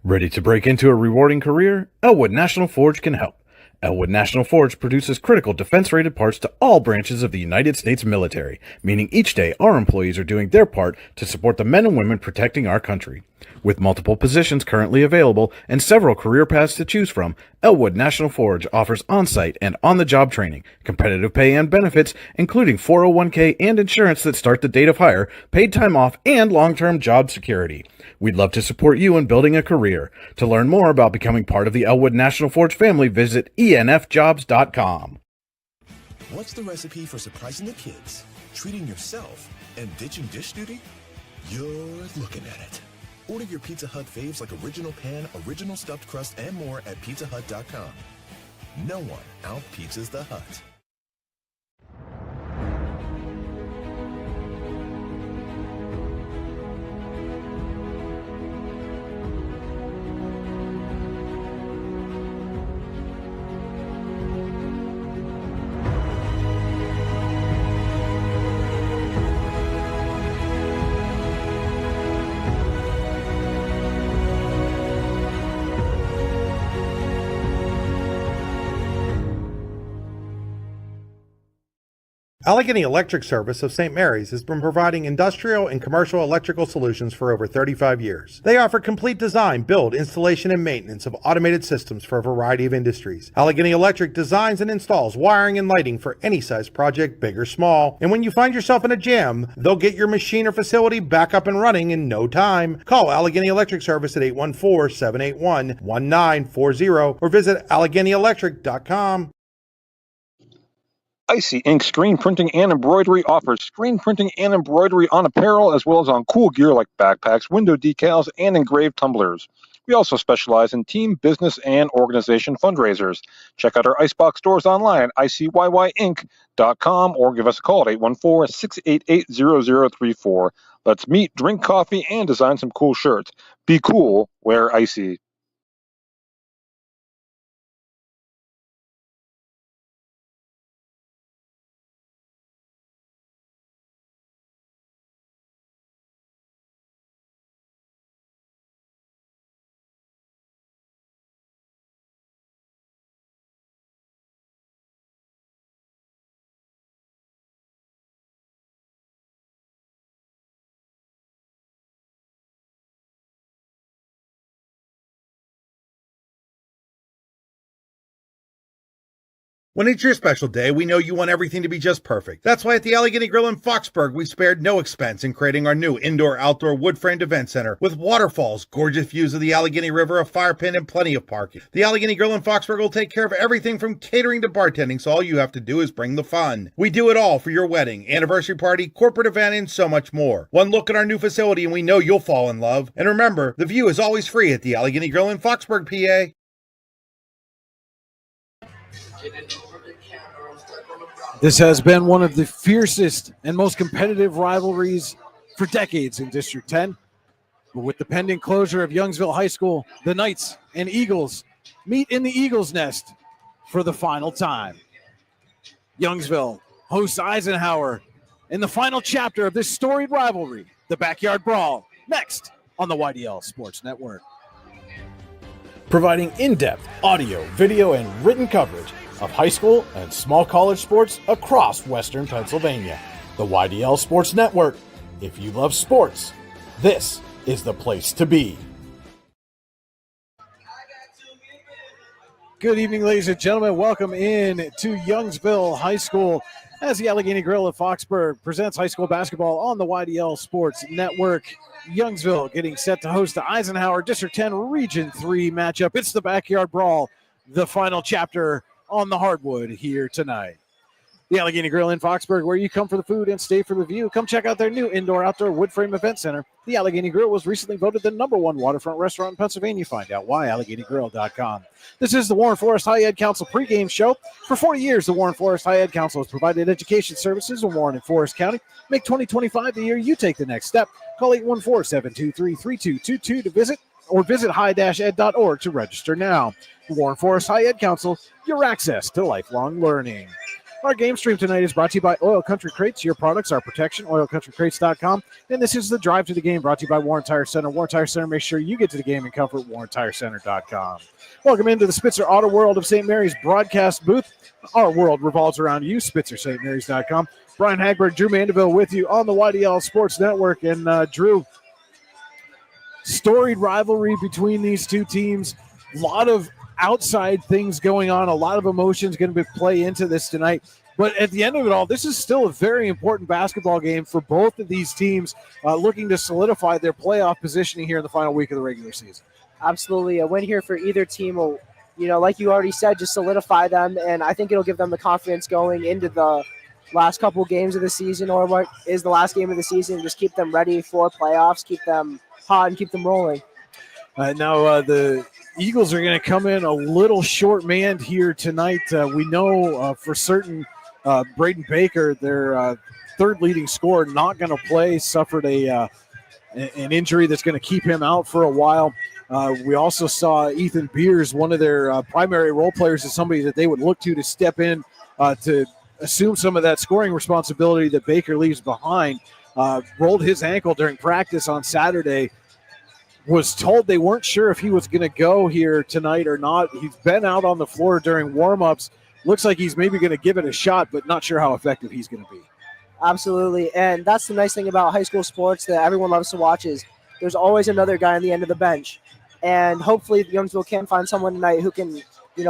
Ready to break into a rewarding career? Elwood National Forge can help. Elwood National Forge produces critical defense-rated parts to all branches of the United States military, meaning each day our employees are doing their part to support the men and women protecting our country. With multiple positions currently available and several career paths to choose from, Elwood National Forge offers on-site and on-the-job training, competitive pay and benefits, including 401k and insurance that start the date of hire, paid time off, and long-term job security. We'd love to support you in building a career. To learn more about becoming part of the Elwood National Forge family, visit enfjobs.com. What's the recipe for surprising the kids, treating yourself, and ditching dish duty? You're looking at it. Order your Pizza Hut faves like Original Pan, Original Stuffed Crust, and more at pizzahut.com. No one out-pizzas the Hut. Allegheny Electric Service of St. Mary's has been providing industrial and commercial electrical solutions for over 35 years. They offer complete design, build, installation, and maintenance of automated systems for a variety of industries. Allegheny Electric designs and installs wiring and lighting for any size project, big or small. And when you find yourself in a jam, they'll get your machine or facility back up and running in no time. Call Allegheny Electric Service at 814-781-1940 or visit AlleghenyElectric.com. Icy Ink Screen Printing and Embroidery offers screen printing and embroidery on apparel as well as on cool gear like backpacks, window decals, and engraved tumblers. We also specialize in team, business, and organization fundraisers. Check out our Icebox stores online at icyinc.com or give us a call at 814-688-0034. Let's meet, drink coffee, and design some cool shirts. Be cool, wear Icy. When it's your special day, we know you want everything to be just perfect. That's why at the Allegheny Grill in Foxburg, we spared no expense in creating our new indoor-outdoor wood-framed event center with waterfalls, gorgeous views of the Allegheny River, a fire pit, and plenty of parking. The Allegheny Grill in Foxburg will take care of everything from catering to bartending, so all you have to do is bring the fun. We do it all for your wedding, anniversary party, corporate event, and so much more. One look at our new facility and we know you'll fall in love. And remember, the view is always free at the Allegheny Grill in Foxburg, PA. This has been one of the fiercest and most competitive rivalries for decades in District 10. But with the pending closure of Youngsville High School, the Knights and Eagles meet in the Eagles' Nest for the final time. Youngsville hosts Eisenhower in the final chapter of this storied rivalry, the Backyard Brawl, next on the YDL Sports Network. Providing in-depth audio, video, and written coverage of high school and small college sports across Western Pennsylvania. The YDL Sports Network. If you love sports, this is the place to be. Good evening, ladies and gentlemen. Welcome in to Youngsville High School as the Allegheny Grill of Foxburg presents high school basketball on the YDL Sports Network. Youngsville getting set to host the Eisenhower District 10 Region 3 matchup. It's the Backyard Brawl, the final chapter on the hardwood here tonight. The Allegheny Grill in Foxburg, where you come for the food and stay for the view. Come check out their new indoor-outdoor wood frame event center. The Allegheny Grill was recently voted the #1 waterfront restaurant in Pennsylvania. Find out why, AlleghenyGrill.com. This is the Warren Forest High Ed Council pregame show. For 40 years, the Warren Forest High Ed Council has provided education services in Warren and Forest County. Make 2025 the year you take the next step. Call 814-723-3222 to visit or visit high-ed.org to register now. The Warren Forest High Ed Council, your access to lifelong learning. Our game stream tonight is brought to you by Oil Country Crates. Your products, our protection, oilcountrycrates.com. And this is the Drive to the Game brought to you by Warren Tire Center. Warren Tire Center, make sure you get to the game in comfort, warrentirecenter.com. Welcome into the Spitzer Auto World of St. Mary's broadcast booth. Our world revolves around you, SpitzerStMarys.com. Brian Hagberg, Drew Mandeville with you on the YDL Sports Network. And Drew, storied rivalry between these two teams. A lot of outside things going on, a lot of emotions going to play into this tonight. But at the end of it all, this is still a very important basketball game for both of these teams looking to solidify their playoff positioning here in the final week of the regular season. Absolutely. A win here for either team will, like you already said, just solidify them. And I think it'll give them the confidence going into the last couple games of the season, or what is the last game of the season, just keep them ready for playoffs, keep them hot and keep them rolling. Now the Eagles are going to come in a little short-manned here tonight. We know for certain Braden Baker, their third leading scorer, not going to play, suffered an injury that's going to keep him out for a while. We also saw Ethan Beers, one of their primary role players, is somebody that they would look to step in to assume some of that scoring responsibility that Baker leaves behind. Rolled his ankle during practice on Saturday. Was told they weren't sure if he was going to go here tonight or not. He's been out on the floor during warm-ups. Looks like he's maybe going to give it a shot, but not sure how effective he's going to be. Absolutely, and that's the nice thing about high school sports that everyone loves to watch is there's always another guy on the end of the bench. And hopefully Youngsville can find someone tonight who can,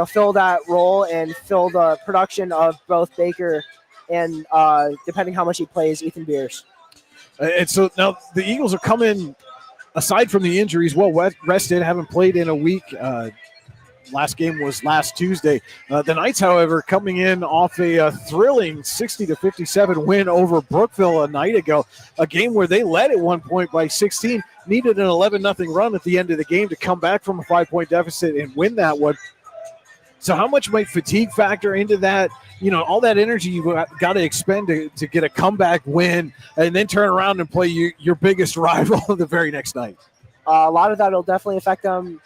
fill that role and fill the production of both Baker and, depending how much he plays, Ethan Beers. And so now the Eagles are coming, aside from the injuries, well rested, haven't played in a week. Last game was last Tuesday. The Knights, however, coming in off a thrilling 60-57 win over Brookville a night ago, a game where they led at one point by 16, needed an 11-0 run at the end of the game to come back from a 5-point deficit and win that one. So how much might fatigue factor into that? All that energy you've got to expend to get a comeback win and then turn around and play your biggest rival the very next night. A lot of that will definitely affect them,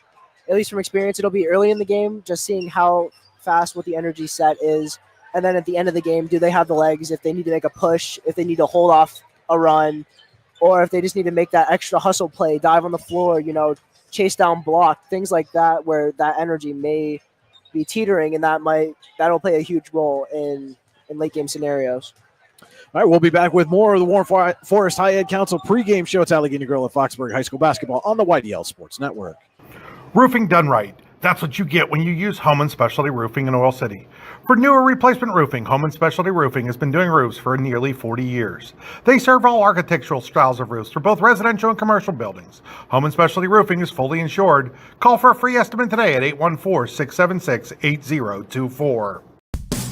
at least from experience. It'll be early in the game, just seeing how fast what the energy set is. And then at the end of the game, do they have the legs if they need to make a push, if they need to hold off a run, or if they just need to make that extra hustle play, dive on the floor, chase down block, things like that, where that energy may be teetering, and that'll play a huge role in late game scenarios. All right, we'll be back with more of the Warren Forest High Ed Council pregame show. It's Allegheny Grill at Foxburg High School basketball on the YDL Sports Network. Roofing done right. That's what you get when you use Home & Specialty Roofing in Oil City. For new or replacement roofing, Home & Specialty Roofing has been doing roofs for nearly 40 years. They serve all architectural styles of roofs for both residential and commercial buildings. Home & Specialty Roofing is fully insured. Call for a free estimate today at 814-676-8024.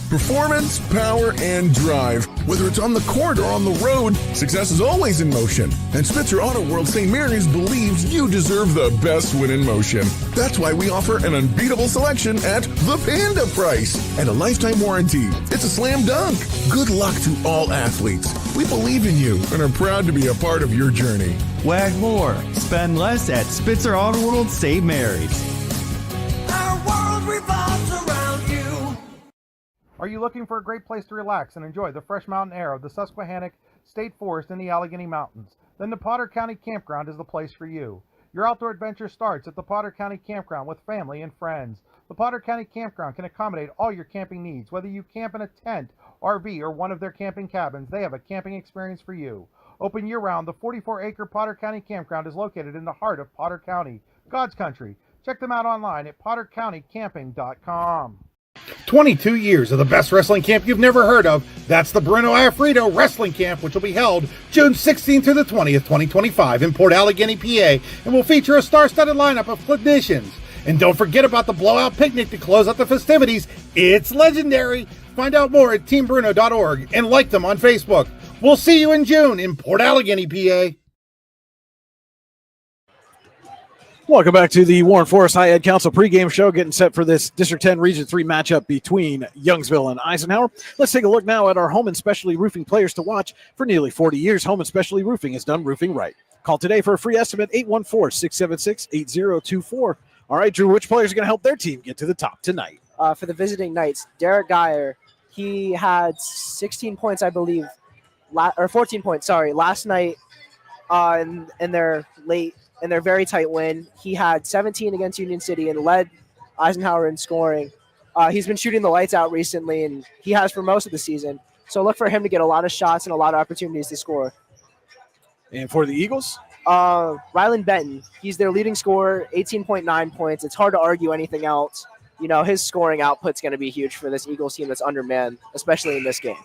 Performance, power, and drive. Whether it's on the court or on the road, success is always in motion. And Spitzer Auto World St. Mary's believes you deserve the best win in motion. That's why we offer an unbeatable selection at the Panda price and a lifetime warranty. It's a slam dunk. Good luck to all athletes. We believe in you and are proud to be a part of your journey. Wag more, spend less at Spitzer Auto World St. Mary's. Our world revolves around you. Are you looking for a great place to relax and enjoy the fresh mountain air of the Susquehannock State Forest in the Allegheny Mountains? Then the Potter County Campground is the place for you. Your outdoor adventure starts at the Potter County Campground with family and friends. The Potter County Campground can accommodate all your camping needs. Whether you camp in a tent, RV, or one of their camping cabins, they have a camping experience for you. Open year-round, the 44-acre Potter County Campground is located in the heart of Potter County, God's country. Check them out online at pottercountycamping.com. 22 years of the best wrestling camp you've never heard of. That's the Bruno Afrito Wrestling Camp, which will be held June 16th through the 20th, 2025 in Port Allegheny, PA, and will feature a star-studded lineup of clinicians. And don't forget about the blowout picnic to close out the festivities. It's legendary. Find out more at teambruno.org and like them on Facebook. We'll see you in June in Port Allegheny, PA. Welcome back to the Warren Forest High Ed Council pregame show, getting set for this District 10 Region 3 matchup between Youngsville and Eisenhower. Let's take a look now at our Home and Specialty Roofing players to watch. For nearly 40 years, Home and Specialty Roofing has done roofing right. Call today for a free estimate, 814-676-8024. All right, Drew, which players are going to help their team get to the top tonight? For the visiting Knights, Derek Geyer, He had 16 points, I believe, or 14 points. Sorry, last night in their very tight win. He had 17 against Union City and led Eisenhower in scoring. He's been shooting the lights out recently, and he has for most of the season. So look for him to get a lot of shots and a lot of opportunities to score. And for the Eagles? Rylan Benton, he's their leading scorer, 18.9 points. It's hard to argue anything else. You know, his scoring output's going to be huge for this Eagles team that's undermanned, especially in this game.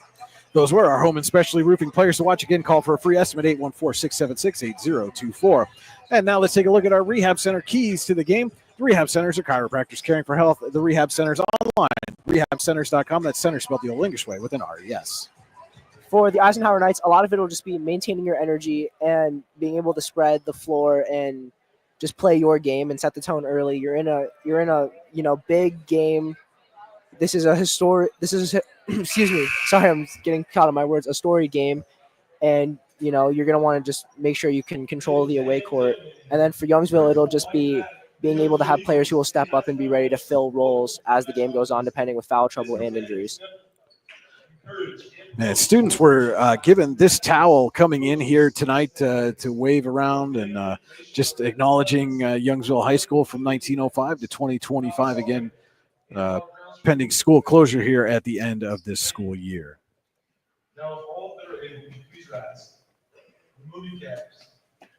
Those were our home and specialty roofing players to watch. Again, call for a free estimate, 814-676-8024. And now let's take a look at our rehab center keys to the game. The rehab centers are chiropractors caring for health. The rehab centers online, rehabcenters.com. That's center spelled the old English way with an R-E-S. For the Eisenhower Knights, a lot of it will just be maintaining your energy and being able to spread the floor and just play your game and set the tone early. You're in a big game. This is excuse me. Sorry, I'm getting caught on my words. A story game, and you're going to want to just make sure you can control the away court. And then for Youngsville, it'll just be being able to have players who will step up and be ready to fill roles as the game goes on, depending with foul trouble and injuries. And students were given this towel coming in here tonight to wave around and just acknowledging Youngsville High School from 1905 to 2025 again, pending school closure here at the end of this school year. Now, for all that are able, please rise. Remove your caps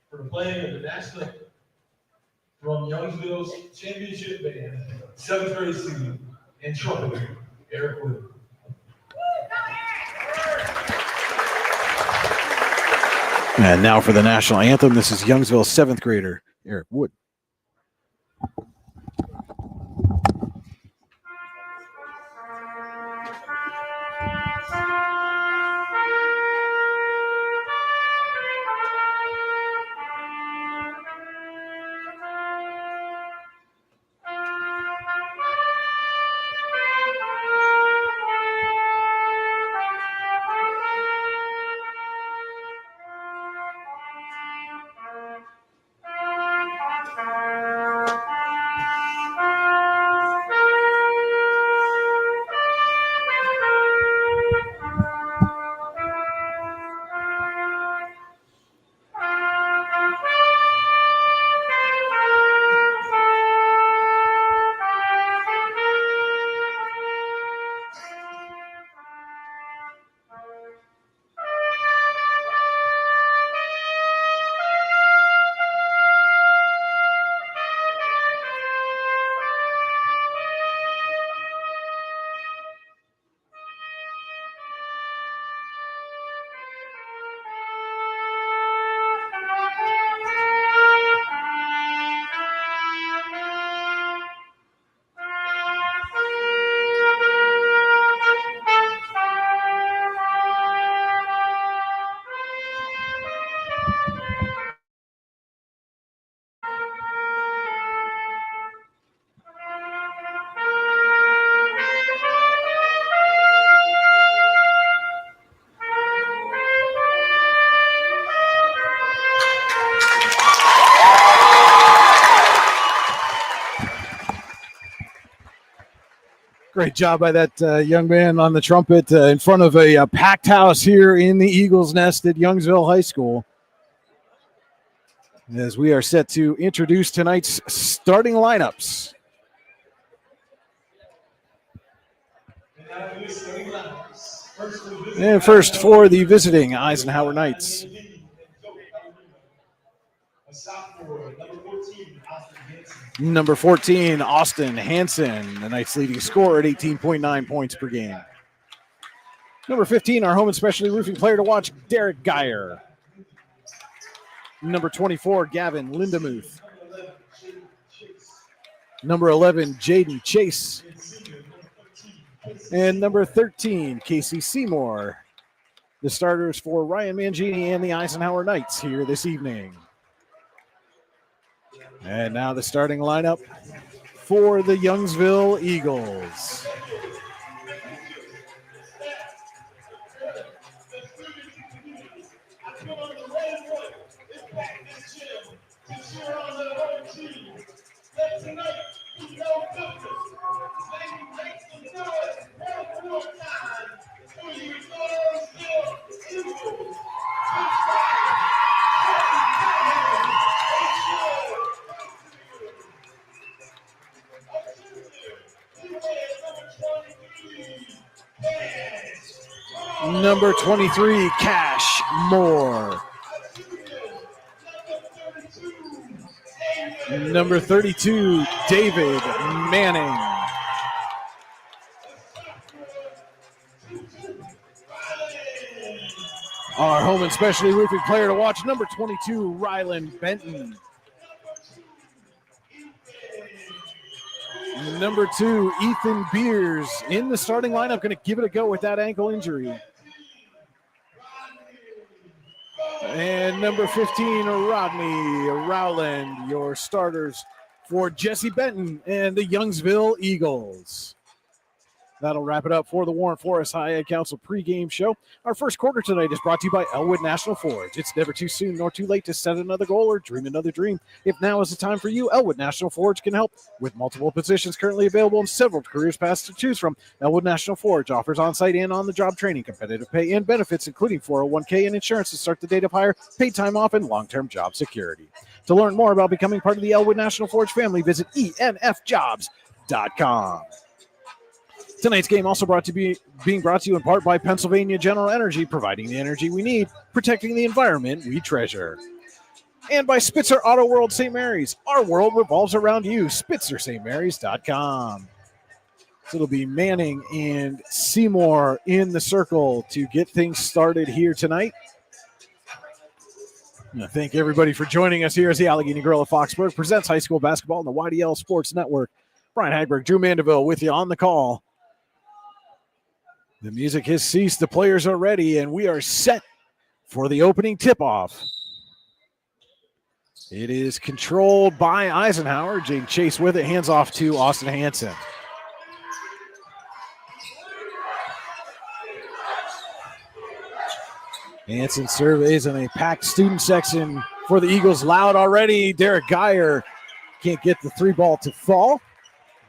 for the playing of the national anthem from Youngsville's championship band, 7th grade senior and trumpeter, Eric Wood. And now for the national anthem, this is Youngsville 7th grader, Eric Wood. Great job by that young man on the trumpet in front of a packed house here in the Eagles Nest at Youngsville High School. As we are set to introduce tonight's starting lineups. And first for the visiting Eisenhower Knights. Number 14, Austin Hansen, the Knights' leading scorer at 18.9 points per game. Number 15, our home and specialty roofing player to watch, Derek Geyer. Number 24, Gavin Lindemuth. Number 11, Jaden Chase. And number 13, Casey Seymour. The starters for Ryan Mangini and the Eisenhower Knights here this evening. And now the starting lineup for the Youngsville Eagles. Number 23, Cash Moore. Number 32, David Manning. Our home and specialty roofing player to watch, number 22, Rylan Benton. Number 2, Ethan Beers in the starting lineup, going to give it a go with that ankle injury. And number 15, Rodney Rowland, your starters for Jesse Benton and the Youngsville Eagles. That'll wrap it up for the Warren Forest High Ed Council pregame show. Our first quarter tonight is brought to you by Elwood National Forge. It's never too soon nor too late to set another goal or dream another dream. If now is the time for you, Elwood National Forge can help. With multiple positions currently available and several careers paths to choose from, Elwood National Forge offers on-site and on-the-job training, competitive pay, and benefits, including 401k and insurance to start the date of hire, paid time off, and long-term job security. To learn more about becoming part of the Elwood National Forge family, visit enfjobs.com. Tonight's game also being brought to you in part by Pennsylvania General Energy, providing the energy we need, protecting the environment we treasure. And by Spitzer Auto World St. Mary's. Our world revolves around you. SpitzerStMarys.com. So it'll be Manning and Seymour in the circle to get things started here tonight. I thank everybody for joining us here as the Allegheny Grill of Foxburg presents high school basketball on the YDL Sports Network. Brian Hagberg, Drew Mandeville with you on the call. The music has ceased, the players are ready, and we are set for the opening tip-off. It is controlled by Eisenhower. Jane Chase with it, hands off to Austin Hansen. Hansen surveys in a packed student section for the Eagles. Loud already. Derek Geyer can't get the three ball to fall.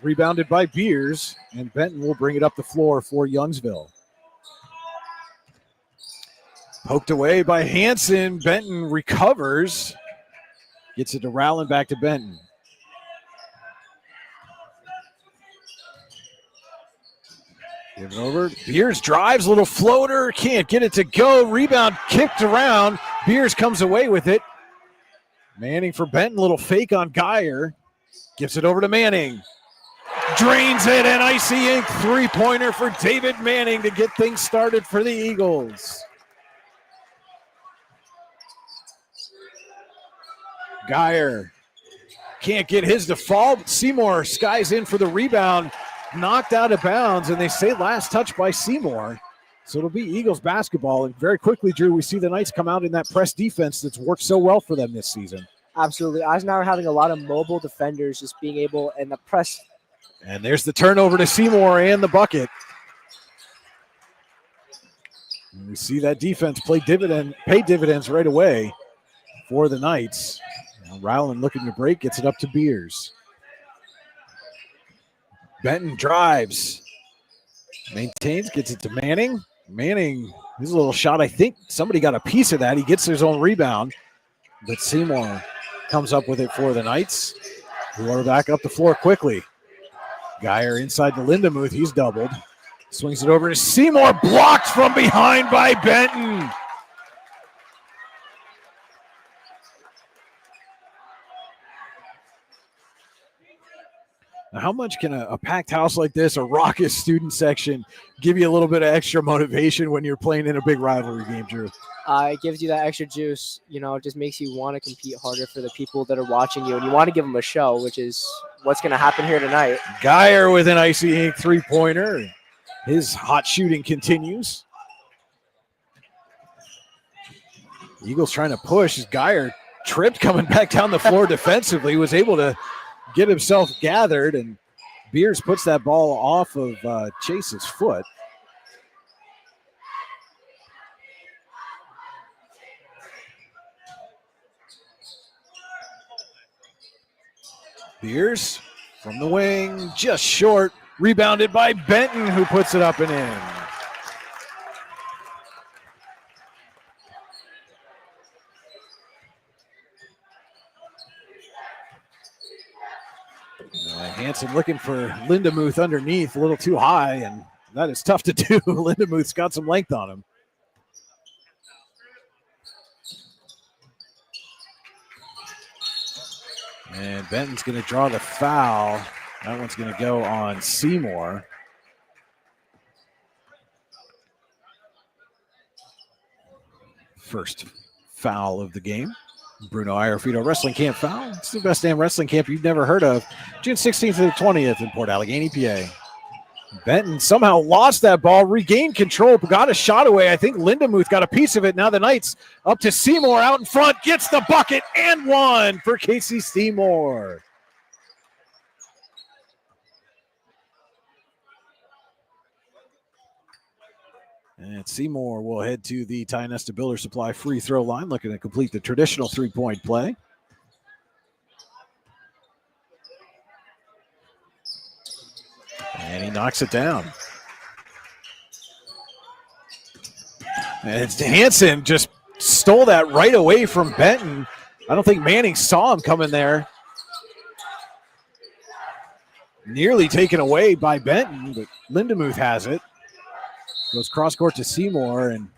Rebounded by Beers, and Benton will bring it up the floor for Youngsville. Poked away by Hansen. Benton recovers. Gets it to Rowland, back to Benton. Give it over. Beers drives, little floater. Can't get it to go. Rebound kicked around. Beers comes away with it. Manning for Benton. Little fake on Geyer. Gives it over to Manning. Drains it, and Icy Ink three-pointer for David Manning to get things started for the Eagles. Geyer can't get his to fall. Seymour skies in for the rebound. Knocked out of bounds, and they say last touch by Seymour. So it'll be Eagles basketball. And very quickly, Drew, we see the Knights come out in that press defense that's worked so well for them this season. Absolutely. Eisenhower having a lot of mobile defenders, just being able, and the press. And there's the turnover to Seymour and the bucket. And we see that defense pay dividends right away for the Knights. Now Rowland looking to break, gets it up to Beers. Benton drives, maintains, gets it to Manning. Manning, his little shot, I think somebody got a piece of that. He gets his own rebound, but Seymour comes up with it for the Knights, who are back up the floor quickly. Geyer inside the Lindemuth, he's doubled. Swings it over to Seymour, blocked from behind by Benton. Now, how much can a packed house like this, a raucous student section, give you a little bit of extra motivation when you're playing in a big rivalry game, Drew? It gives you that extra juice. You know, it just makes you want to compete harder for the people that are watching you, and you want to give them a show, which is what's going to happen here tonight. Geyer with an Icy Ink three-pointer. His hot shooting continues. Eagles trying to push. Geyer tripped coming back down the floor defensively, was able to get himself gathered, and Beers puts that ball off of Chase's foot. Beers from the wing, just short, rebounded by Benton, who puts it up and in. Hansen looking for Lindemuth underneath, a little too high, and that is tough to do. Lindemuth's got some length on him. And Benton's going to draw the foul. That one's going to go on Seymour. First foul of the game. Bruno Iorfito Wrestling Camp foul. It's the best damn wrestling camp you've never heard of. June 16th to the 20th in Port Allegheny, PA. Benton somehow lost that ball, regained control, got a shot away. I think Lindemuth got a piece of it. Now the Knights up to Seymour out in front, gets the bucket and one for Casey Seymour. And Seymour will head to the Tionesta Builder Supply free throw line, looking to complete the traditional three-point play. And he knocks it down. And it's Hansen just stole that right away from Benton. I don't think Manning saw him coming there. Nearly taken away by Benton, but Lindemuth has it. Goes cross court to Seymour, and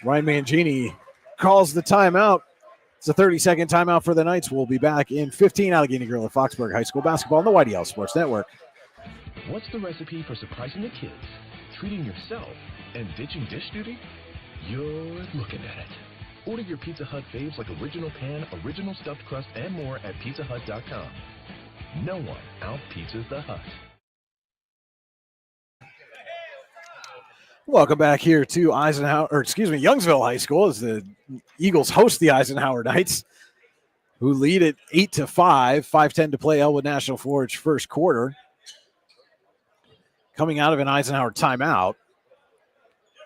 Ryan Mangini calls the timeout. It's a 30-second timeout for the Knights. We'll be back in 15. Allegheny Grill at Foxburg High School basketball on the YDL Sports Network. What's the recipe for surprising the kids, treating yourself, and ditching dish duty? You're looking at it. Order your Pizza Hut faves like original pan, original stuffed crust, and more at pizzahut.com. No one out-pizzas the Hut. Welcome back here to Youngsville High School as the Eagles host the Eisenhower Knights, who lead at 8-5, 5:10 to play. Elwood National Forge first quarter. Coming out of an Eisenhower timeout,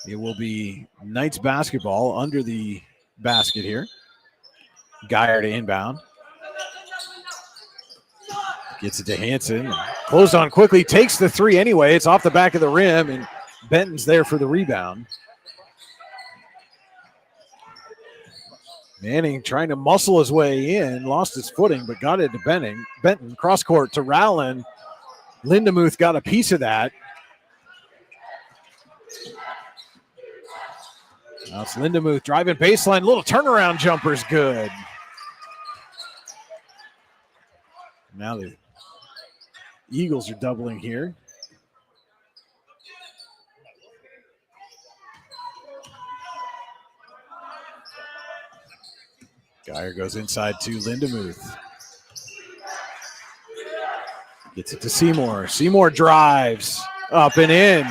it will be Knights basketball under the basket here. Geyer to inbound. Gets it to Hansen. Closed on quickly, takes the three anyway. It's off the back of the rim, and Benton's there for the rebound. Manning trying to muscle his way in, lost his footing, but got it to Benton. Cross court to Rowland. Lindemuth got a piece of that. Now it's Lindemuth driving baseline. Little turnaround jumper's good. Now the Eagles are doubling here. Geyer goes inside to Lindemuth. Gets it to Seymour. Seymour drives up and in.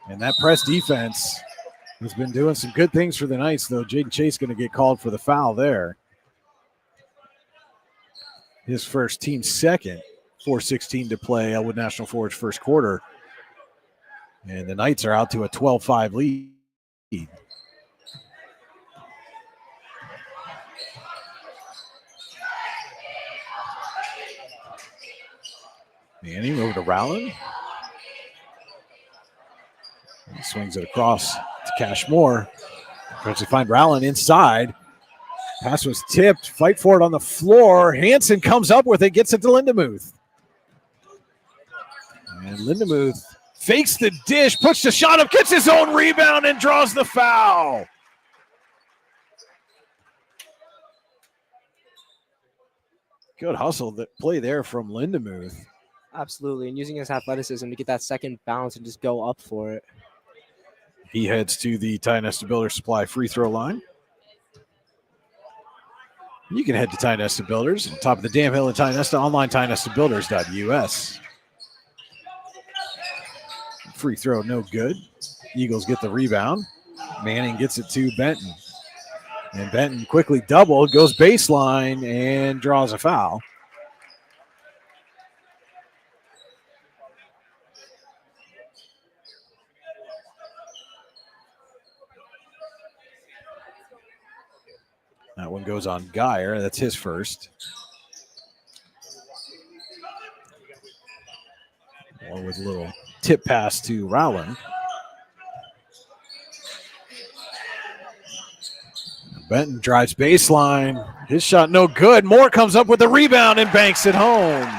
And that press defense has been doing some good things for the Knights, though. Jaden Chase going to get called for the foul there. His first, team second. 4:16 to play. Elwood National Forge first quarter. And the Knights are out to a 12-5 lead. Manning over to Rowland. He swings it across to Cashmore. Tries to find Rowland inside. Pass was tipped. Fight for it on the floor. Hansen comes up with it, gets it to Lindemuth. And Lindemuth fakes the dish, puts the shot up, gets his own rebound, and draws the foul. Good hustle play there from Lindemuth. Absolutely, and using his athleticism to get that second bounce and just go up for it. He heads to the Tionesta Builder Supply free throw line. You can head to Tionesta Builders, on top of the Dam Hill in Tionesta, online tionestabuilders.us. Free throw, no good. Eagles get the rebound. Manning gets it to Benton. And Benton quickly doubled, goes baseline, and draws a foul. That one goes on Geyer. That's his first. Or with a little tip pass to Rowland. Benton drives baseline. His shot no good. Moore comes up with the rebound and banks it home.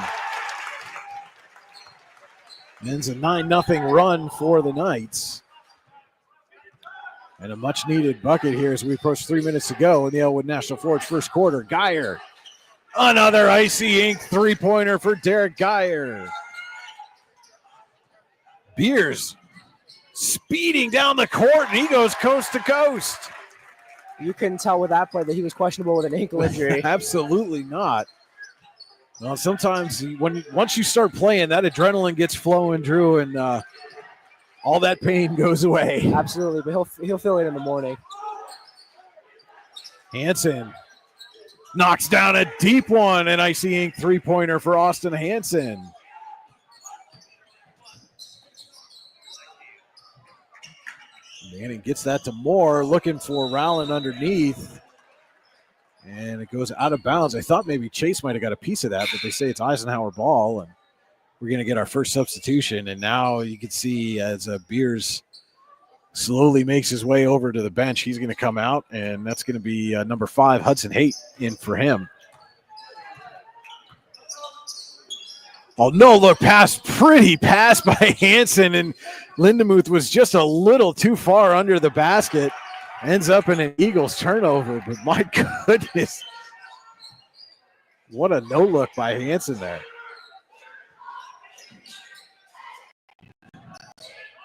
Ends a 9-0 run for the Knights. And a much-needed bucket here as we approach 3 minutes to go in the Elwood National Forge first quarter. Geyer, another Icy Ink three-pointer for Derek Geyer. Beers speeding down the court, and he goes coast to coast. You couldn't tell with that play that he was questionable with an ankle injury. Absolutely not. Well, sometimes once you start playing, that adrenaline gets flowing, Drew, and all that pain goes away. Absolutely, but he'll feel it in the morning. Hansen knocks down a deep one, an Icy Ink three-pointer for Austin Hansen. Manning gets that to Moore, looking for Rowland underneath. And it goes out of bounds. I thought maybe Chase might have got a piece of that, but they say it's Eisenhower ball, and we're going to get our first substitution. And now you can see as Beers slowly makes his way over to the bench, he's going to come out, and that's going to be number 5, Hudson Haight, in for him. Oh, no look pass, pretty pass by Hansen, and Lindemuth was just a little too far under the basket. Ends up in an Eagles turnover, but my goodness. What a no look by Hansen there.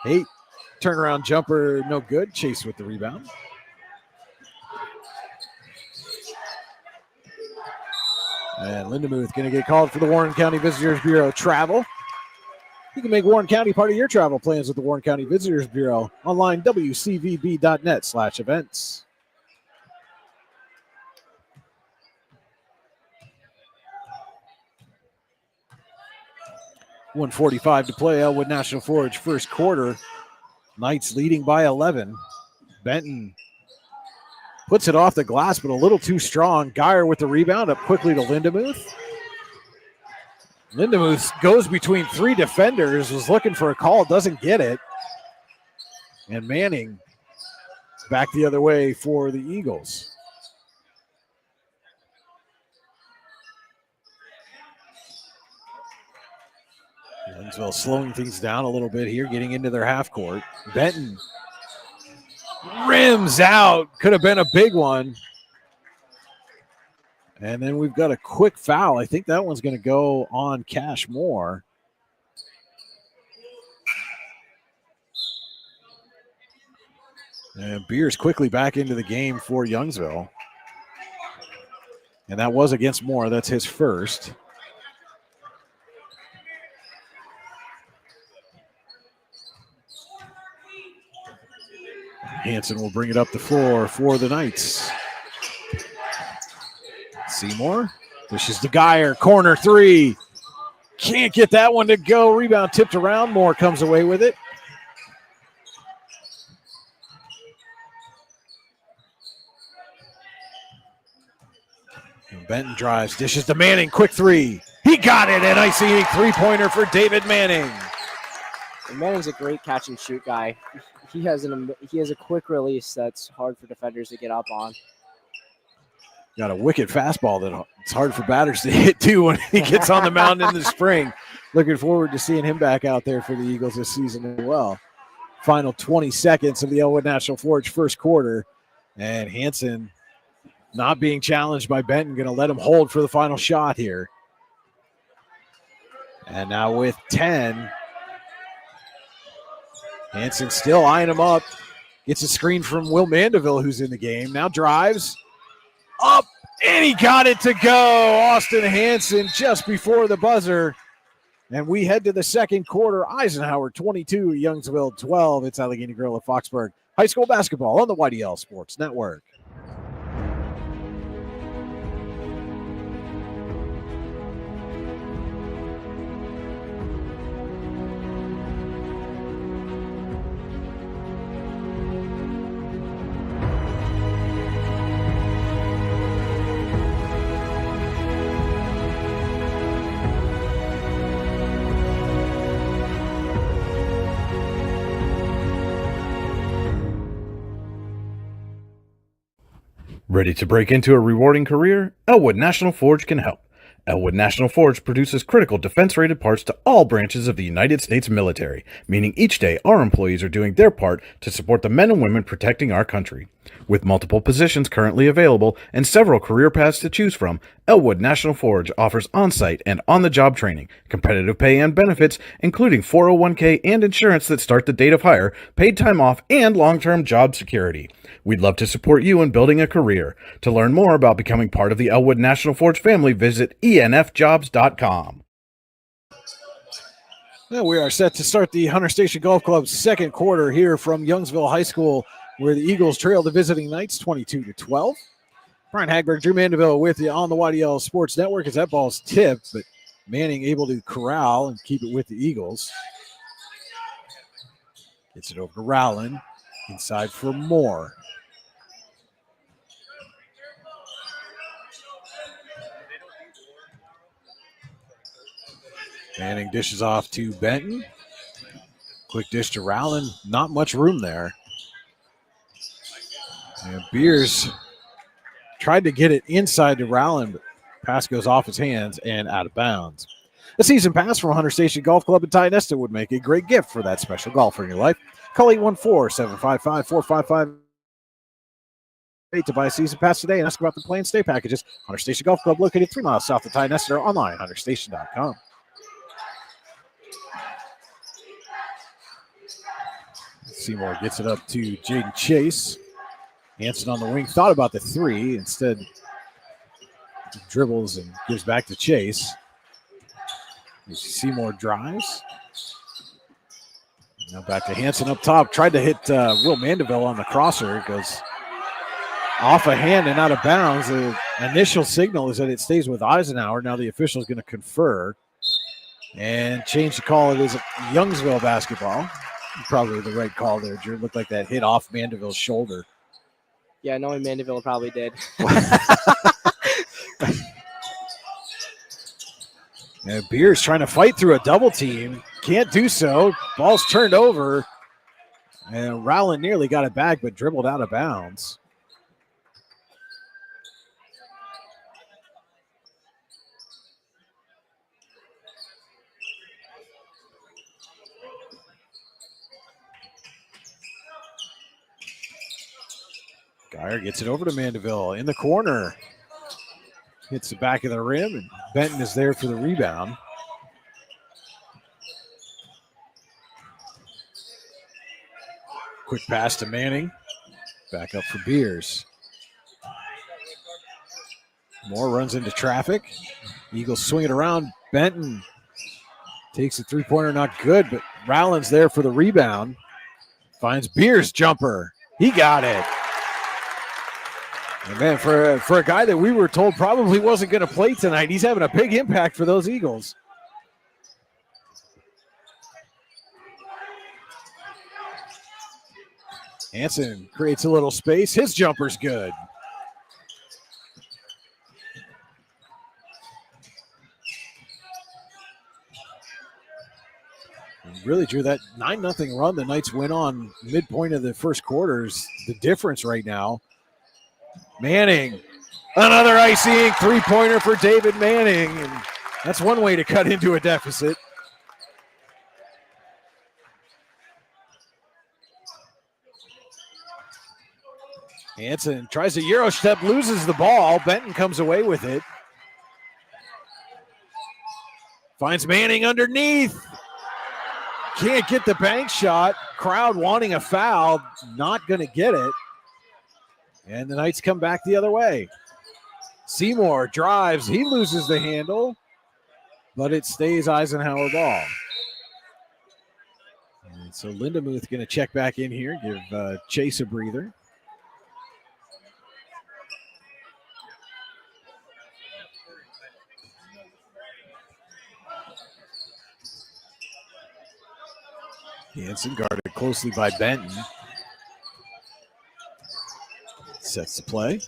Haight, turnaround jumper, no good. Chase with the rebound. And Lindemuth going to get called for the Warren County Visitors Bureau travel. You can make Warren County part of your travel plans with the Warren County Visitors Bureau. Online, wcvb.net/events. .145 to play. Elwood National Forge first quarter. Knights leading by 11. Benton puts it off the glass, but a little too strong. Geyer with the rebound, up quickly to Lindemuth. Lindemuth goes between 3 defenders, was looking for a call, doesn't get it. And Manning back the other way for the Eagles. Youngsville slowing things down a little bit here, getting into their half court. Benton rims out, could have been a big one. And then we've got a quick foul. I think that one's going to go on Cash Moore. And Beers quickly back into the game for Youngsville. And that was against Moore. That's his first. Hansen will bring it up the floor for the Knights. Seymour pushes to Geyer, corner 3. Can't get that one to go. Rebound tipped around. Moore comes away with it. And Benton drives, dishes to Manning, quick 3. He got it, an Icy Ink three-pointer for David Manning. And Manning's a great catch and shoot guy. He has a quick release that's hard for defenders to get up on. Got a wicked fastball that it's hard for batters to hit too when he gets on the mound in the spring. Looking forward to seeing him back out there for the Eagles this season as well. Final 20 seconds of the Elwood National Forge first quarter. And Hansen not being challenged by Benton, going to let him hold for the final shot here. And now with 10, Hansen still eyeing him up. Gets a screen from Will Mandeville, who's in the game. Now drives. Up, and he got it to go. Austin Hansen just before the buzzer. And we head to the second quarter. Eisenhower 22, Youngsville 12. It's Allegheny Grill at Foxburg. High school basketball on the YDL Sports Network. Ready to break into a rewarding career? Elwood National Forge can help. Elwood National Forge produces critical defense-rated parts to all branches of the United States military, meaning each day our employees are doing their part to support the men and women protecting our country. With multiple positions currently available and several career paths to choose from, Elwood National Forge offers on-site and on-the-job training, competitive pay and benefits, including 401k and insurance that start the date of hire, paid time off, and long-term job security. We'd love to support you in building a career. To learn more about becoming part of the Elwood National Forge family, visit enfjobs.com. Well, we are set to start the Hunter Station Golf Club's second quarter here from Youngsville High School, where the Eagles trail the visiting Knights 22-12. Brian Hagberg, Drew Mandeville with you on the YDL Sports Network as that ball's tipped, but Manning able to corral and keep it with the Eagles. Gets it over to Rowland. Inside for Moore. Manning dishes off to Benton. Quick dish to Rowland. Not much room there. And Beers tried to get it inside to Rowland, but pass goes off his hands and out of bounds. A season pass from Hunter Station Golf Club in Tionesta would make a great gift for that special golfer in your life. Call 814-755-4558 to buy a season pass today and ask about the play and stay packages. Hunter Station Golf Club located 3 miles south of Tionesta or online, hunterstation.com. Seymour gets it up to Jaden Chase. Hanson on the wing thought about the 3. Instead, dribbles and gives back to Chase. Seymour drives. Now back to Hanson up top. Tried to hit Will Mandeville on the crosser. It goes off a hand and out of bounds. The initial signal is that it stays with Eisenhower. Now the official is going to confer and change the call. It is Youngsville basketball. Probably the right call there, Drew. It looked like that hit off Mandeville's shoulder. Yeah, knowing Mandeville probably did. And Beers trying to fight through a double team. Can't do so. Ball's turned over. And Rowland nearly got it back, but dribbled out of bounds. Geyer gets it over to Mandeville in the corner. Hits the back of the rim, and Benton is there for the rebound. Quick pass to Manning. Back up for Beers. Moore runs into traffic. Eagles swing it around. Benton takes a three-pointer, not good, but Rowland's there for the rebound. Finds Beers' jumper. He got it. And man, for a guy that we were told probably wasn't going to play tonight, he's having a big impact for those Eagles. Hanson creates a little space. His jumper's good. And really, Drew, that 9-0 run the Knights went on midpoint of the first quarter is the difference right now. Manning, another icing three-pointer for David Manning. And that's one way to cut into a deficit. Hanson tries a Euro step, loses the ball. Benton comes away with it. Finds Manning underneath. Can't get the bank shot. Crowd wanting a foul. Not going to get it. And the Knights come back the other way. Seymour drives. He loses the handle, but it stays Eisenhower ball. And so Lindemuth going to check back in here, give Chase a breather. Hanson guarded closely by Benton. Sets the play.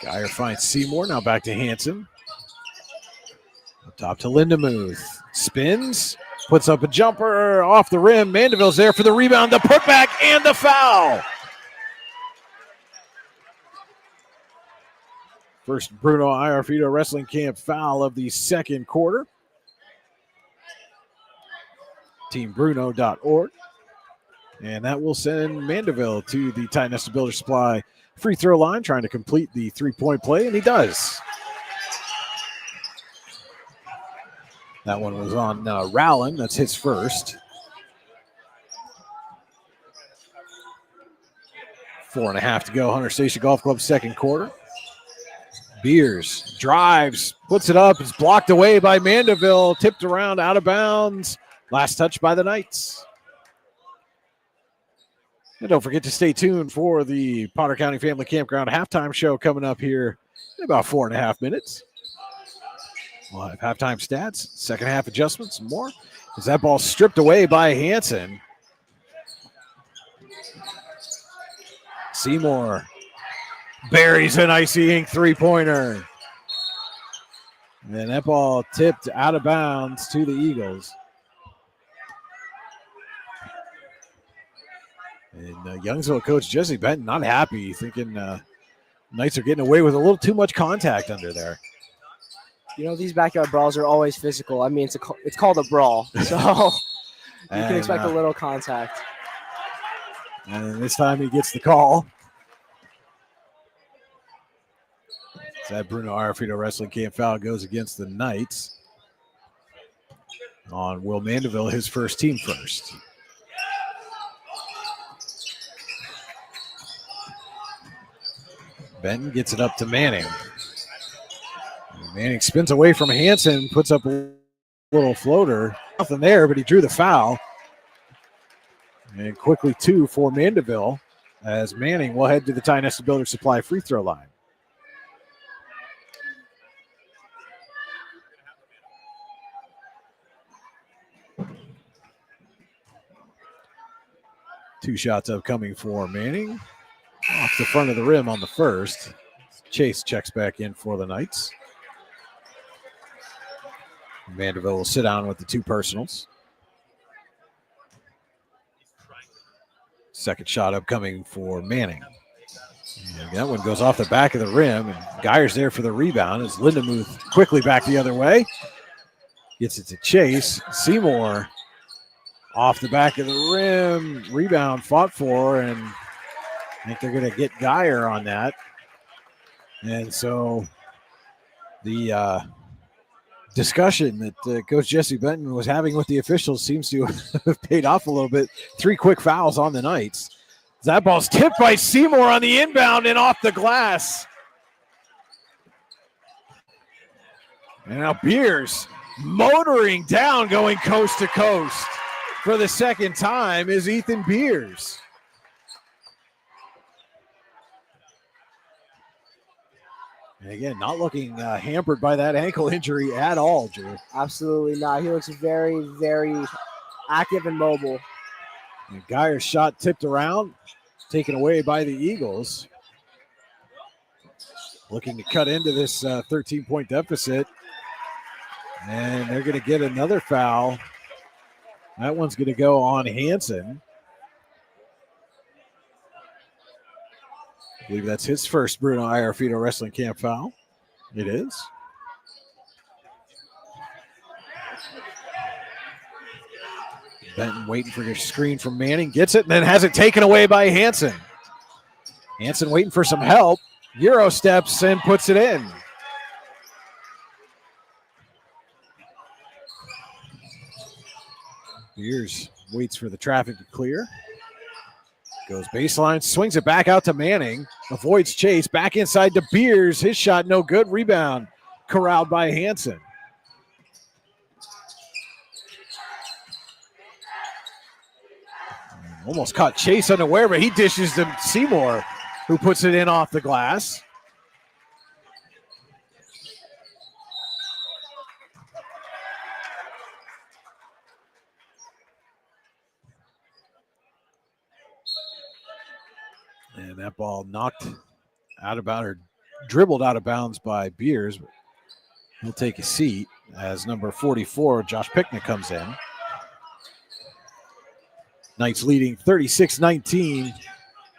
Geyer finds Seymour. Now back to Hanson. Up top to Lindemuth. Spins. Puts up a jumper off the rim. Mandeville's there for the rebound, the putback, and the foul. First Bruno Iarfito Wrestling Camp foul of the second quarter. TeamBruno.org. And that will send Mandeville to the Titan Builder Supply free throw line, trying to complete the three-point play, and he does. That one was on Rowland. That's his first. 4.5 to go. Hunter Station Golf Club second quarter. Beers drives, puts it up. It's blocked away by Mandeville. Tipped around, out of bounds. Last touch by the Knights. And don't forget to stay tuned for the Potter County Family Campground halftime show coming up here in about 4.5 minutes. We'll have halftime stats, second half adjustments, and more. As that ball stripped away by Hanson. Seymour buries an Icy Ink three-pointer. And that ball tipped out of bounds to the Eagles. And Youngsville coach Jesse Benton not happy, thinking Knights are getting away with a little too much contact under there. You know, these backyard brawls are always physical. I mean, it's called a brawl, so you can expect a little contact. And this time he gets the call. So that Bruno Iarfito Wrestling Camp foul goes against the Knights. On Will Mandeville, his first team first. Benton gets it up to Manning. Manning spins away from Hanson, puts up a little floater. Nothing there, but he drew the foul. And quickly two for Mandeville as Manning will head to the Titan Builder Supply free throw line. Two shots upcoming for Manning. Off the front of the rim on the first. Chase checks back in for the Knights. Mandeville will sit down with the two personals. Second shot upcoming for Manning. And that one goes off the back of the rim, and Geyer's there for the rebound as Lindemuth quickly back the other way. Gets it to Chase. Seymour off the back of the rim. Rebound fought for, and I think they're going to get Geyer on that. And so the discussion that Coach Jesse Benton was having with the officials seems to have paid off a little bit. 3 quick fouls on the Knights. That ball's tipped by Seymour on the inbound and off the glass. And now Beers motoring down, going coast to coast for the second time is Ethan Beers. And again, not looking hampered by that ankle injury at all, Drew. Absolutely not. He looks very, very active and mobile. And Geyer's shot tipped around, taken away by the Eagles. Looking to cut into this 13-point deficit. And they're going to get another foul. That one's going to go on Hanson. I believe that's his first Bruno Iarfito Wrestling Camp foul. It is. Benton waiting for your screen from Manning. Gets it and then has it taken away by Hanson. Hanson waiting for some help. Euro steps and puts it in. Beers waits for the traffic to clear. Goes baseline, swings it back out to Manning. Avoids Chase, back inside to Beers. His shot no good. Rebound corralled by Hanson. Almost caught Chase unaware, but he dishes to Seymour, who puts it in off the glass. And that ball knocked out of bounds, or dribbled out of bounds by Beers. He'll take a seat as number 44, Josh Picknick, comes in. Knights leading 36-19,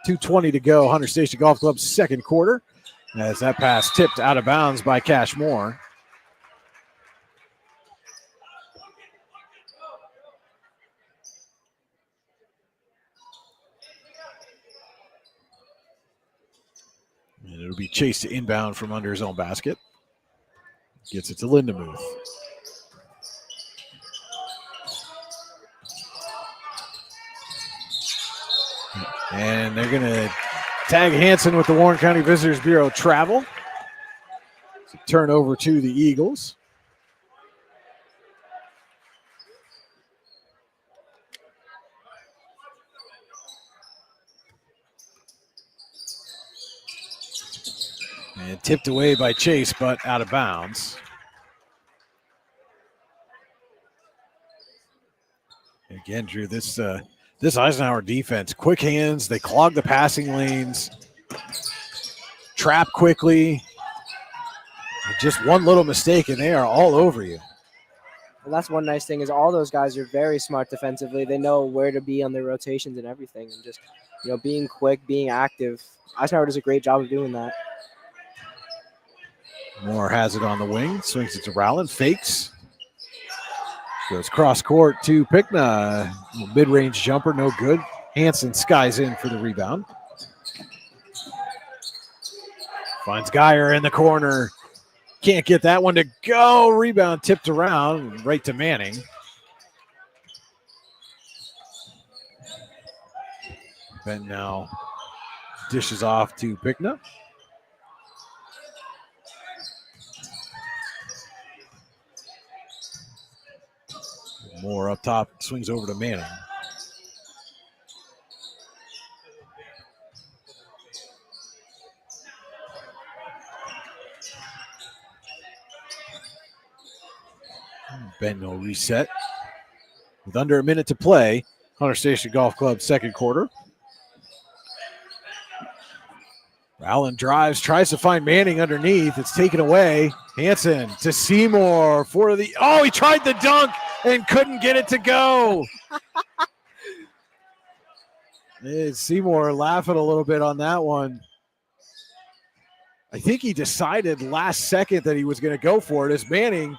2:20 to go. Hunter Station Golf Club's second quarter. As that pass tipped out of bounds by Cash Moore. And it'll be chased to inbound from under his own basket. Gets it to Lindemuth. And they're going to tag Hansen with the Warren County Visitors Bureau travel. So turnover to the Eagles. And tipped away by Chase, but out of bounds. Again, Drew, this Eisenhower defense, quick hands, they clog the passing lanes, trap quickly. Just one little mistake, and they are all over you. And that's one nice thing is all those guys are very smart defensively. They know where to be on their rotations and everything, and just being quick, being active. Eisenhower does a great job of doing that. Moore has it on the wing, swings it to Rowland, fakes. Goes cross court to Pickna. Mid-range jumper, no good. Hansen skies in for the rebound. Finds Geyer in the corner. Can't get that one to go. Rebound tipped around right to Manning. Benton now dishes off to Pickna. Moore up top, swings over to Manning. Benton will reset. With under a minute to play, Hunter Station Golf Club second quarter. Allen drives, tries to find Manning underneath. It's taken away. Hansen to Seymour for the... Oh, he tried the dunk and couldn't get it to go. Seymour laughing a little bit on that one. I think he decided last second that he was going to go for it as Manning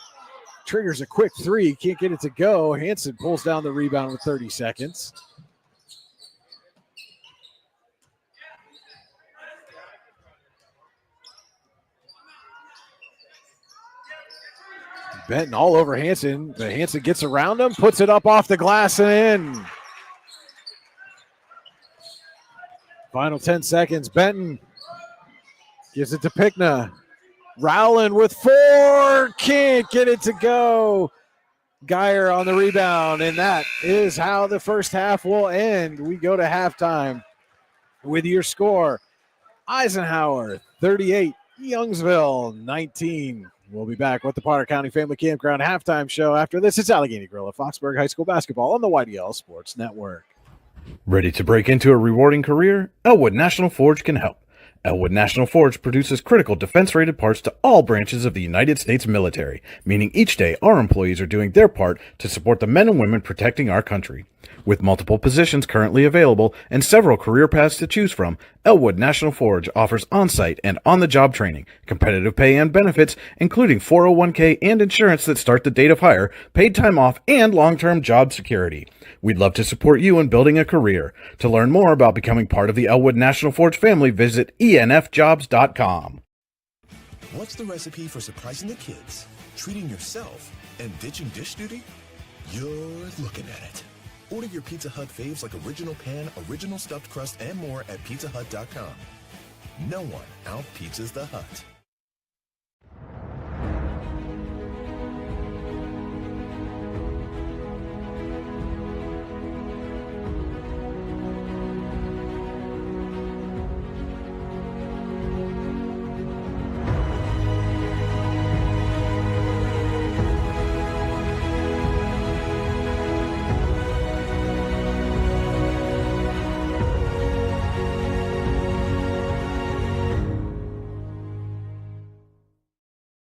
triggers a quick three. Can't get it to go. Hansen pulls down the rebound with 30 seconds. Benton all over Hansen, but Hansen gets around him, puts it up off the glass and in. Final 10 seconds. Benton gives it to Pickna. Rowland with 4. Can't get it to go. Geyer on the rebound, and that is how the first half will end. We go to halftime with your score. Eisenhower 38, Youngsville 19. We'll be back with the Potter County Family Campground halftime show after this. It's Allegheny Grill at Foxburg High School basketball on the YDL Sports Network. Ready to break into a rewarding career? Elwood National Forge can help. Elwood National Forge produces critical defense-rated parts to all branches of the United States military, meaning each day our employees are doing their part to support the men and women protecting our country. With multiple positions currently available and several career paths to choose from, Elwood National Forge offers on-site and on-the-job training, competitive pay and benefits, including 401k and insurance that start the date of hire, paid time off, and long-term job security. We'd love to support you in building a career. To learn more about becoming part of the Elwood National Forge family, visit enfjobs.com. What's the recipe for surprising the kids, treating yourself, and ditching dish duty? You're looking at it. Order your Pizza Hut faves like original pan, original stuffed crust, and more at pizzahut.com. No one out-pizzas the Hut.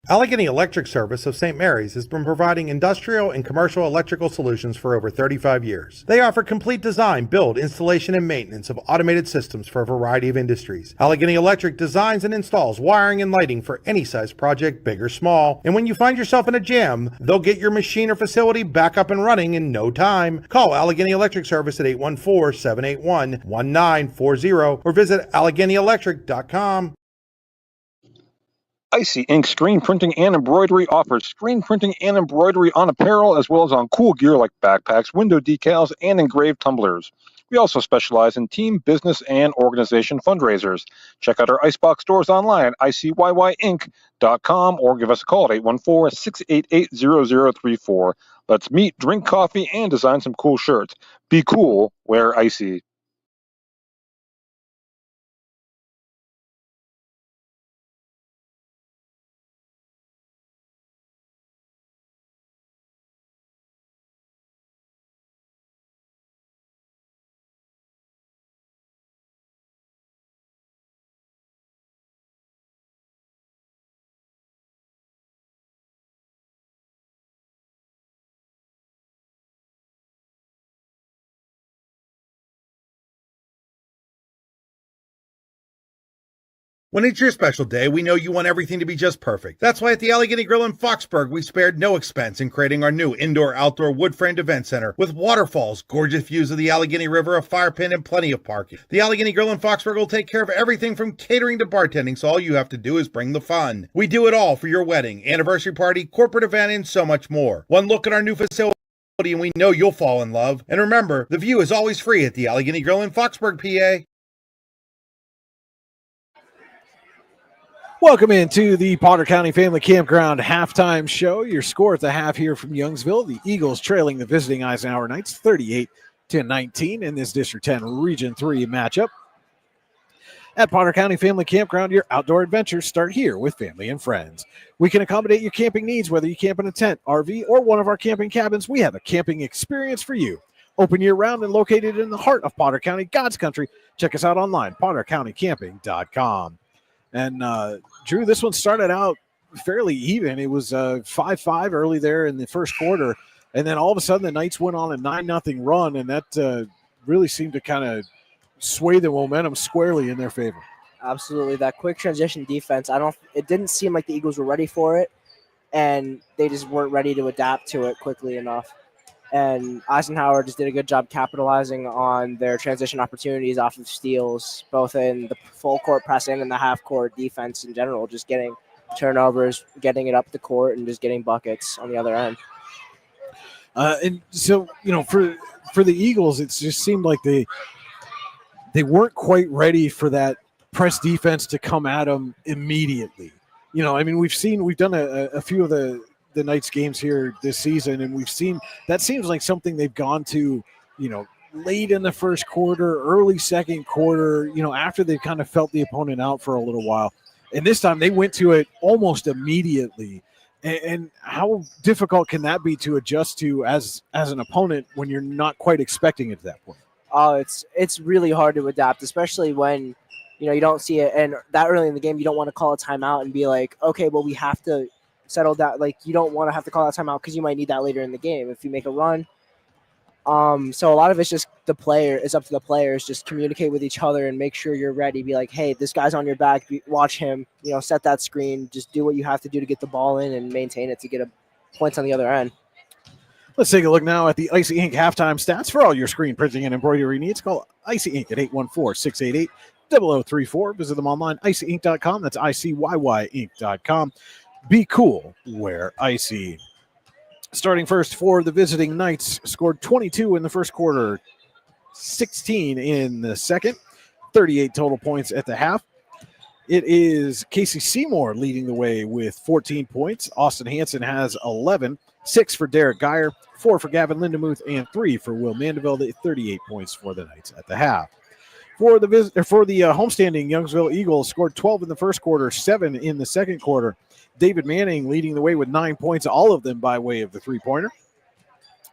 Allegheny Electric Service of St. Mary's has been providing industrial and commercial electrical solutions for over 35 years. They offer complete design, build, installation, and maintenance of automated systems for a variety of industries. Allegheny Electric designs and installs wiring and lighting for any size project, big or small. And when you find yourself in a jam, they'll get your machine or facility back up and running in no time. Call Allegheny Electric Service at 814-781-1940 or visit AlleghenyElectric.com. Icy Ink Screen Printing and Embroidery offers screen printing and embroidery on apparel as well as on cool gear like backpacks, window decals, and engraved tumblers. We also specialize in team, business, and organization fundraisers. Check out our Icebox stores online at ICYYInc.com or give us a call at 814-688-0034. Let's meet, drink coffee, and design some cool shirts. Be cool, wear Icy. When it's your special day, we know you want everything to be just perfect. That's why at the Allegheny Grill in Foxburg, we spared no expense in creating our new indoor-outdoor wood-framed event center with waterfalls, gorgeous views of the Allegheny River, a fire pit, and plenty of parking. The Allegheny Grill in Foxburg will take care of everything from catering to bartending, so all you have to do is bring the fun. We do it all for your wedding, anniversary party, corporate event, and so much more. One look at our new facility and we know you'll fall in love. And remember, the view is always free at the Allegheny Grill in Foxburg, PA. Welcome into the Potter County Family Campground halftime show. Your score at the half here from Youngsville. The Eagles trailing the visiting Eisenhower Knights 38-19 in this District 10 Region 3 matchup. At Potter County Family Campground, your outdoor adventures start here with family and friends. We can accommodate your camping needs, whether you camp in a tent, RV, or one of our camping cabins. We have a camping experience for you. Open year-round and located in the heart of Potter County, God's country. Check us out online, pottercountycamping.com. And, Drew, this one started out fairly even. It was 5-5 early there in the first quarter. And then all of a sudden the Knights went on a 9-0 run, and that really seemed to kind of sway the momentum squarely in their favor. Absolutely. That quick transition defense, it didn't seem like the Eagles were ready for it, and they just weren't ready to adapt to it quickly enough. And Eisenhower just did a good job capitalizing on their transition opportunities off of steals, both in the full court press and in the half court defense in general, just getting turnovers, getting it up the court, and just getting buckets on the other end. And so, for the Eagles, it just seemed like they weren't quite ready for that press defense to come at them immediately. We've done a few of the Knights games here this season, and we've seen that seems like something they've gone to, late in the first quarter, early second quarter, after they kind of felt the opponent out for a little while. And this time they went to it almost immediately. And how difficult can that be to adjust to as an opponent when you're not quite expecting it at that point? Oh, it's really hard to adapt, especially when, you don't see it. And that early in the game, you don't want to call a timeout and be like, okay, well, we have to settle that. Like, you don't want to have to call that timeout because you might need that later in the game if you make a run. So a lot of it's just it's up to the players. Just communicate with each other and make sure you're ready. Be like, hey, this guy's on your back. Watch him. Set that screen. Just do what you have to do to get the ball in and maintain it to get points on the other end. Let's take a look now at the Icy Ink halftime stats for all your screen printing and embroidery needs. Call Icy Ink at 814-688-0034. Visit them online, icyink.com. That's ICYYInc.com. Be cool, wear Icy. Starting first for the visiting Knights, scored 22 in the first quarter, 16 in the second, 38 total points at the half. It is Casey Seymour leading the way with 14 points. Austin Hansen has 11, 6 for Derek Geyer, 4 for Gavin Lindemuth, and 3 for Will Mandeville. 38 points for the Knights at the half. For the homestanding Youngsville Eagles, scored 12 in the first quarter, 7 in the second quarter. David Manning leading the way with 9 points, all of them by way of the three-pointer.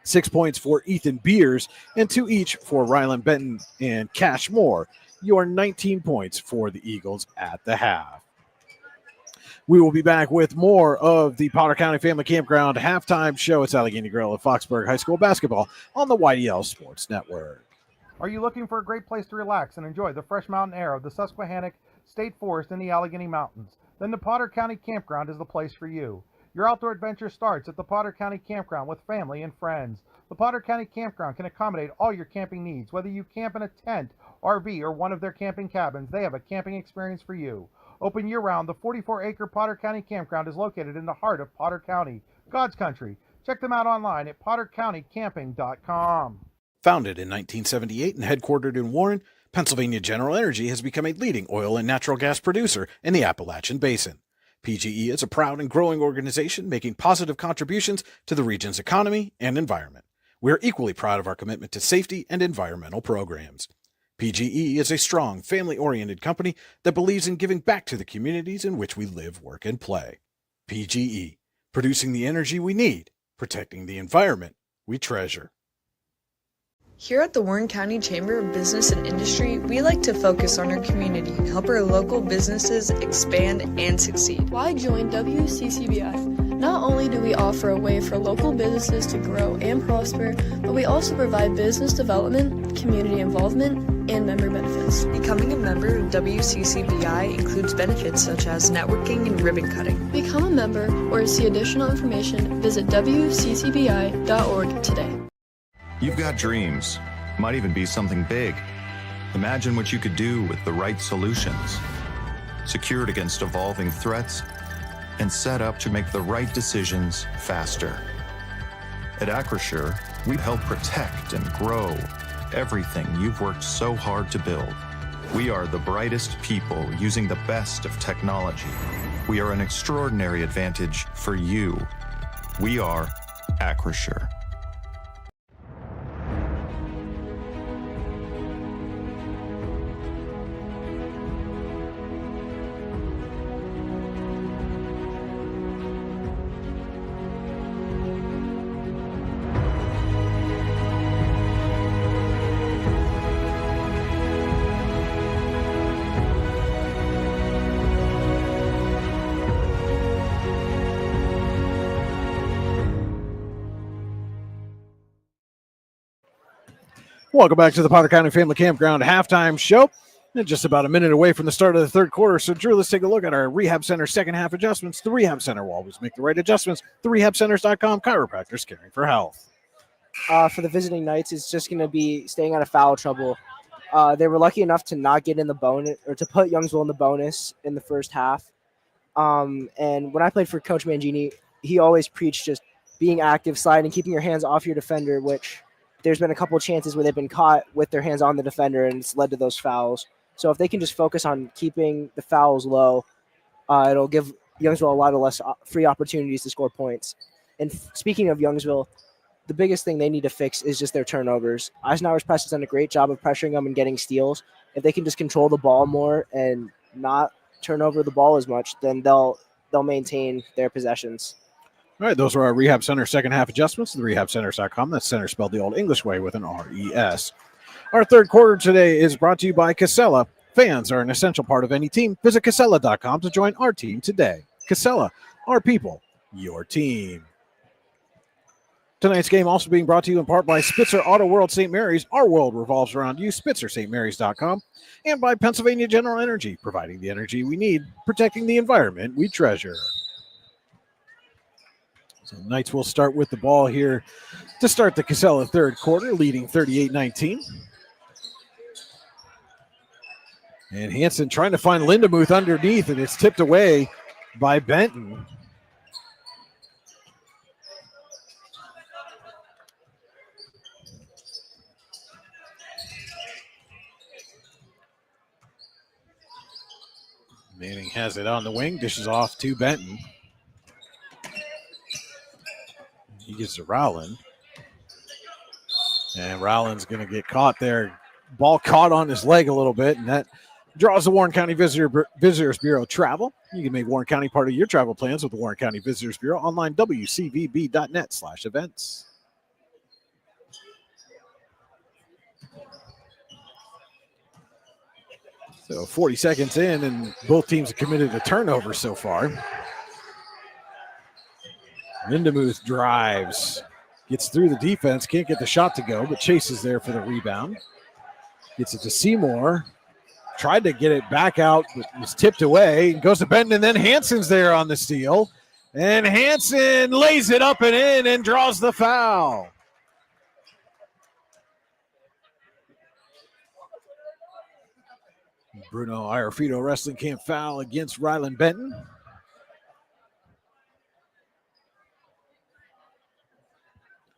6 points for Ethan Beers, and 2 each for Rylan Benton and Cash Moore. Your 19 points for the Eagles at the half. We will be back with more of the Potter County Family Campground halftime show. It's Allegheny Grill at Foxburg High School basketball on the YDL Sports Network. Are you looking for a great place to relax and enjoy the fresh mountain air of the Susquehannock State Forest in the Allegheny Mountains? Then the Potter County Campground is the place for you. Your outdoor adventure starts at the Potter County Campground with family and friends. The Potter County Campground can accommodate all your camping needs. Whether you camp in a tent, RV, or one of their camping cabins, they have a camping experience for you. Open year-round, the 44-acre Potter County Campground is located in the heart of Potter County, God's country. Check them out online at pottercountycamping.com. Founded in 1978 and headquartered in Warren, Pennsylvania General Energy has become a leading oil and natural gas producer in the Appalachian Basin. PGE is a proud and growing organization making positive contributions to the region's economy and environment. We are equally proud of our commitment to safety and environmental programs. PGE is a strong, family-oriented company that believes in giving back to the communities in which we live, work, and play. PGE, producing the energy we need, protecting the environment we treasure. Here at the Warren County Chamber of Business and Industry, we like to focus on our community, help our local businesses expand and succeed. Why join WCCBI? Not only do we offer a way for local businesses to grow and prosper, but we also provide business development, community involvement, and member benefits. Becoming a member of WCCBI includes benefits such as networking and ribbon cutting. Become a member or to see additional information, visit WCCBI.org today. You've got dreams, might even be something big. Imagine what you could do with the right solutions. Secured against evolving threats and set up to make the right decisions faster. At Acrisure, we help protect and grow everything you've worked so hard to build. We are the brightest people using the best of technology. We are an extraordinary advantage for you. We are Acrisure. Welcome back to the Potter County Family Campground halftime show. And just about a minute away from the start of the third quarter. So, Drew, let's take a look at our Rehab Center second half adjustments. The Rehab Center will always make the right adjustments. TheRehabCenters.com, chiropractors caring for health. For the visiting Knights, it's just going to be staying out of foul trouble. They were lucky enough to not get in the bonus, or to put Youngsville in the bonus in the first half. And when I played for Coach Mangini, he always preached just being active, sliding, keeping your hands off your defender, which there's been a couple of chances where they've been caught with their hands on the defender, and it's led to those fouls. So if they can just focus on keeping the fouls low, it'll give Youngsville a lot of less free opportunities to score points. And speaking of Youngsville, the biggest thing they need to fix is just their turnovers. Eisenhower's press has done a great job of pressuring them and getting steals. If they can just control the ball more and not turn over the ball as much, then they'll maintain their possessions. All right, those are our Rehab Center second half adjustments. TheRehabCenters.com. That's center spelled the old English way with an R-E-S. Our third quarter today is brought to you by Casella. Fans are an essential part of any team. Visit Casella.com to join our team today. Casella, our people, your team. Tonight's game also being brought to you in part by Spitzer Auto World St. Mary's. Our world revolves around you. SpitzerStMarys.com. And by Pennsylvania General Energy, providing the energy we need, protecting the environment we treasure. So the Knights will start with the ball here to start the Casella third quarter, leading 38-19. And Hanson trying to find Lindemuth underneath, and it's tipped away by Benton. Manning has it on the wing, dishes off to Benton. He gets to Rowland. And Rowland's going to get caught there. Ball caught on his leg a little bit, and that draws the Warren County Visitors Bureau travel. You can make Warren County part of your travel plans with the Warren County Visitors Bureau online, wcvb.net/events. So 40 seconds in, and both teams have committed a turnover so far. Lindemuth drives, gets through the defense, can't get the shot to go, but Chase is there for the rebound. Gets it to Seymour. Tried to get it back out, but was tipped away. Goes to Benton, and then Hansen's there on the steal. And Hansen lays it up and in and draws the foul. Bruno Iorfito Wrestling Camp foul against Ryland Benton.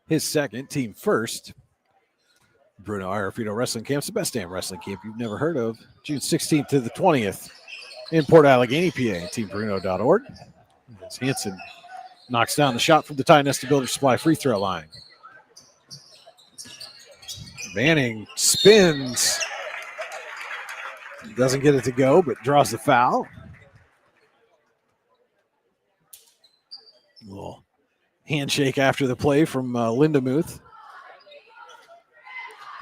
His second, team first. Bruno Iorfito Wrestling Camp's the best damn wrestling camp you've never heard of. June 16th to the 20th in Port Allegheny, PA. TeamBruno.org. As Hansen knocks down the shot from the Ty Nesta Builder Supply free throw line. Manning spins. Doesn't get it to go, but draws the foul. A little handshake after the play from Lindemuth.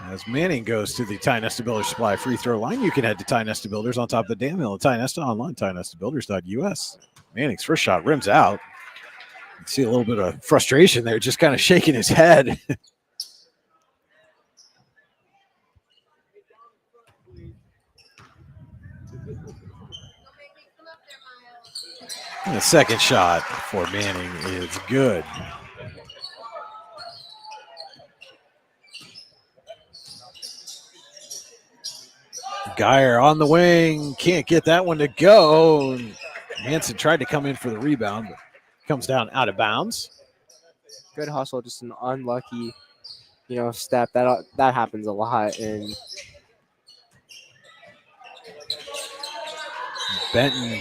As Manning goes to the Ty Nesta Builder Supply free throw line, you can head to Ty Nesta Builders on top of the dam hill at Ty Nesta online, TyNestaBuilders.us. Manning's first shot rims out. You can see a little bit of frustration there, just kind of shaking his head. And the second shot for Manning is good. Geyer on the wing, can't get that one to go. Hansen tried to come in for the rebound, but comes down out of bounds. Good hustle, just an unlucky, step. That happens a lot. And Benton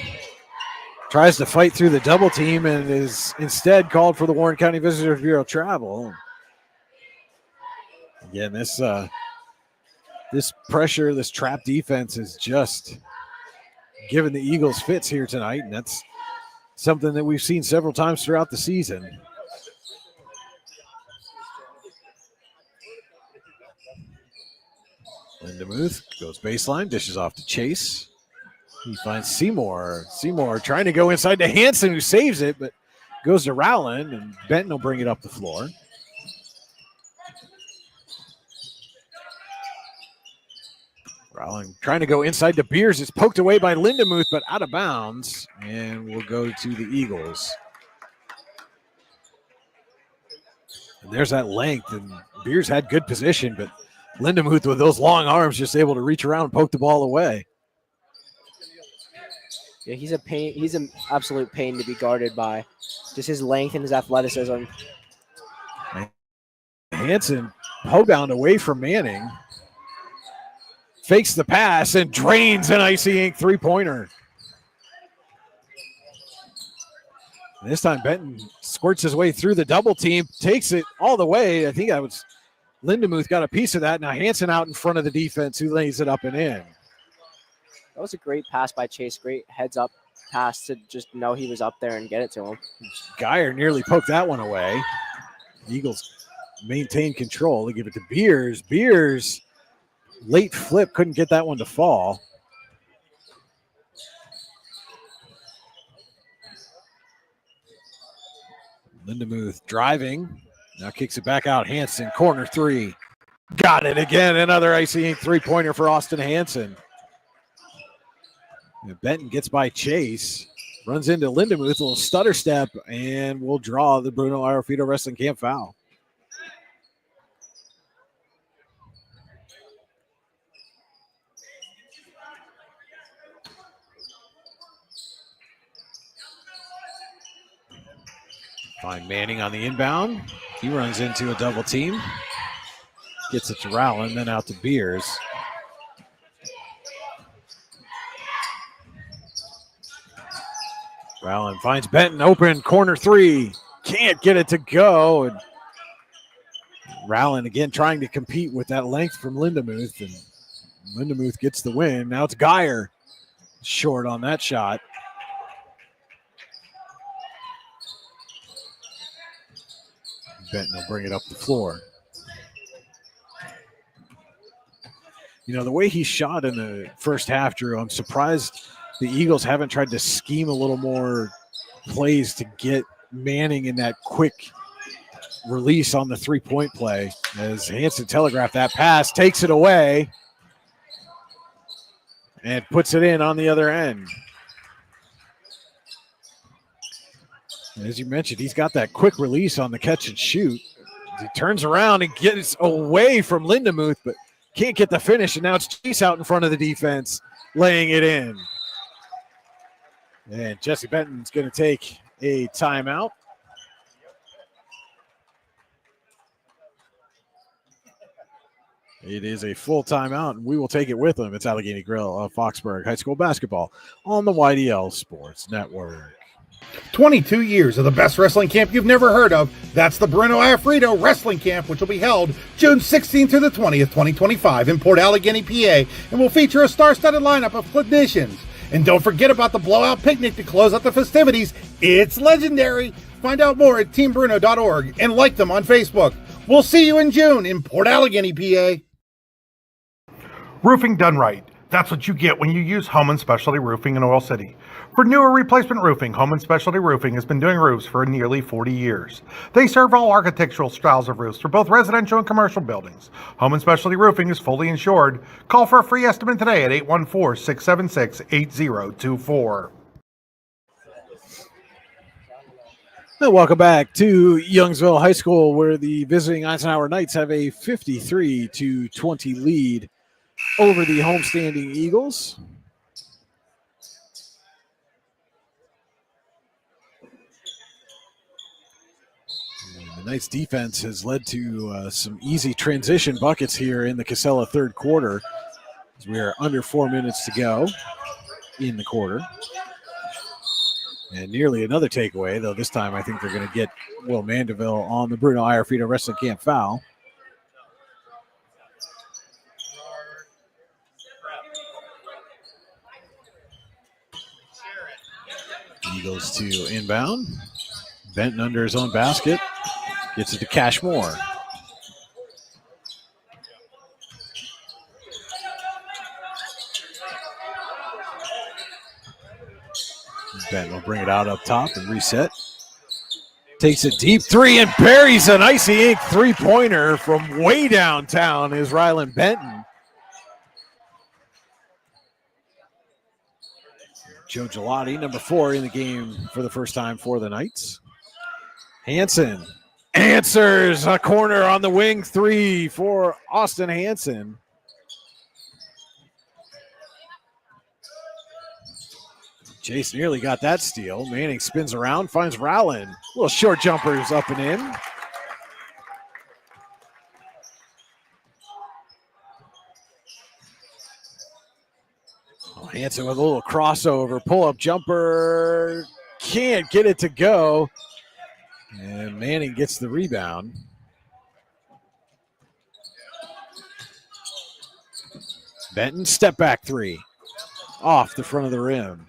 tries to fight through the double team and is instead called for the Warren County Visitors Bureau travel. Again, this pressure, this trap defense is just giving the Eagles fits here tonight, and that's something that we've seen several times throughout the season. Lindemuth goes baseline, dishes off to Chase. He finds Seymour. Seymour trying to go inside to Hansen, who saves it, but goes to Rowland, and Benton will bring it up the floor. Rowland trying to go inside to Beers. It's poked away by Lindemuth, but out of bounds, and will go to the Eagles. And there's that length, and Beers had good position, but Lindemuth with those long arms just able to reach around and poke the ball away. yeah, he's a pain. He's an absolute pain to be guarded by. Just his length and his athleticism. Hansen bound away from Manning. Fakes the pass and drains an Icy Ink three-pointer. This time Benton squirts his way through the double team, takes it all the way. I think that was Lindemuth got a piece of that. Now Hansen out in front of the defense, who lays it up and in. That was a great pass by Chase. Great heads-up pass to just know he was up there and get it to him. Geyer nearly poked that one away. The Eagles maintain control. They give it to Beers. Beers, late flip, couldn't get that one to fall. Lindemuth driving. Now kicks it back out. Hansen, corner three. Got it again. Another Icy Ink three-pointer for Austin Hansen. And Benton gets by Chase. Runs into Lindemuth, a little stutter step, and will draw the Bruno Iorfito Wrestling Camp foul. Find Manning on the inbound. He runs into a double team. Gets it to Rowland, then out to Beers. Rowland finds Benton open, corner three. Can't get it to go. And Rowland again trying to compete with that length from Lindemuth. And Lindemuth gets the win. Now it's Geyer. Short on that shot. Benton will bring it up the floor. You know, the way he shot in the first half, Drew, I'm surprised the Eagles haven't tried to scheme a little more plays to get Manning in that quick release on the three-point play. As Hansen telegraphed that pass, takes it away, and puts it in on the other end. As you mentioned, he's got that quick release on the catch and shoot. He turns around and gets away from Lindemuth, but can't get the finish, and now it's Chase out in front of the defense, laying it in. And Jesse Benton's going to take a timeout. It is a full timeout, and we will take it with him. It's Allegheny Grill of Foxburg High School basketball on the YDL Sports Network. 22 years of the best wrestling camp you've never heard of. That's the Bruno Iafrito Wrestling Camp, which will be held June 16th through the 20th, 2025 in Port Allegany, PA, and will feature a star-studded lineup of clinicians. And don't forget about the blowout picnic to close out the festivities. It's legendary. Find out more at teambruno.org and like them on Facebook. We'll see you in June in Port Allegany, PA. Roofing done right. That's what you get when you use Home & Specialty Roofing in Oil City. For new or replacement roofing, Home & Specialty Roofing has been doing roofs for nearly 40 years. They serve all architectural styles of roofs for both residential and commercial buildings. Home & Specialty Roofing is fully insured. Call for a free estimate today at 814-676-8024. And welcome back to Youngsville High School, where the visiting Eisenhower Knights have a 53-20 lead over the homestanding Eagles. And the Knights defense has led to some easy transition buckets here in the Casella third quarter, as we are under 4 minutes to go in the quarter. And nearly another takeaway, though this time I think they're going to get Will Mandeville on the Bruno Iafrito Wrestling Camp foul. Eagles to inbound. Benton under his own basket. Gets it to Cashmore. Benton will bring it out up top and reset. Takes a deep three and buries an icy ink three-pointer from way downtown is Rylan Benton. Joe Gelati, number 4 in the game for the first time for the Knights. Hansen answers a corner on the wing three for Austin Hansen. Chase nearly got that steal. Manning spins around, finds Rowland. Little short jumpers up and in. Hansen with a little crossover, pull-up jumper. Can't get it to go. And Manning gets the rebound. Benton, step back three. Off the front of the rim.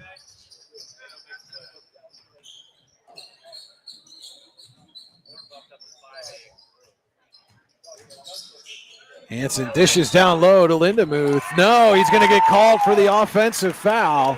Hansen dishes down low to Lindemuth. No, he's going to get called for the offensive foul.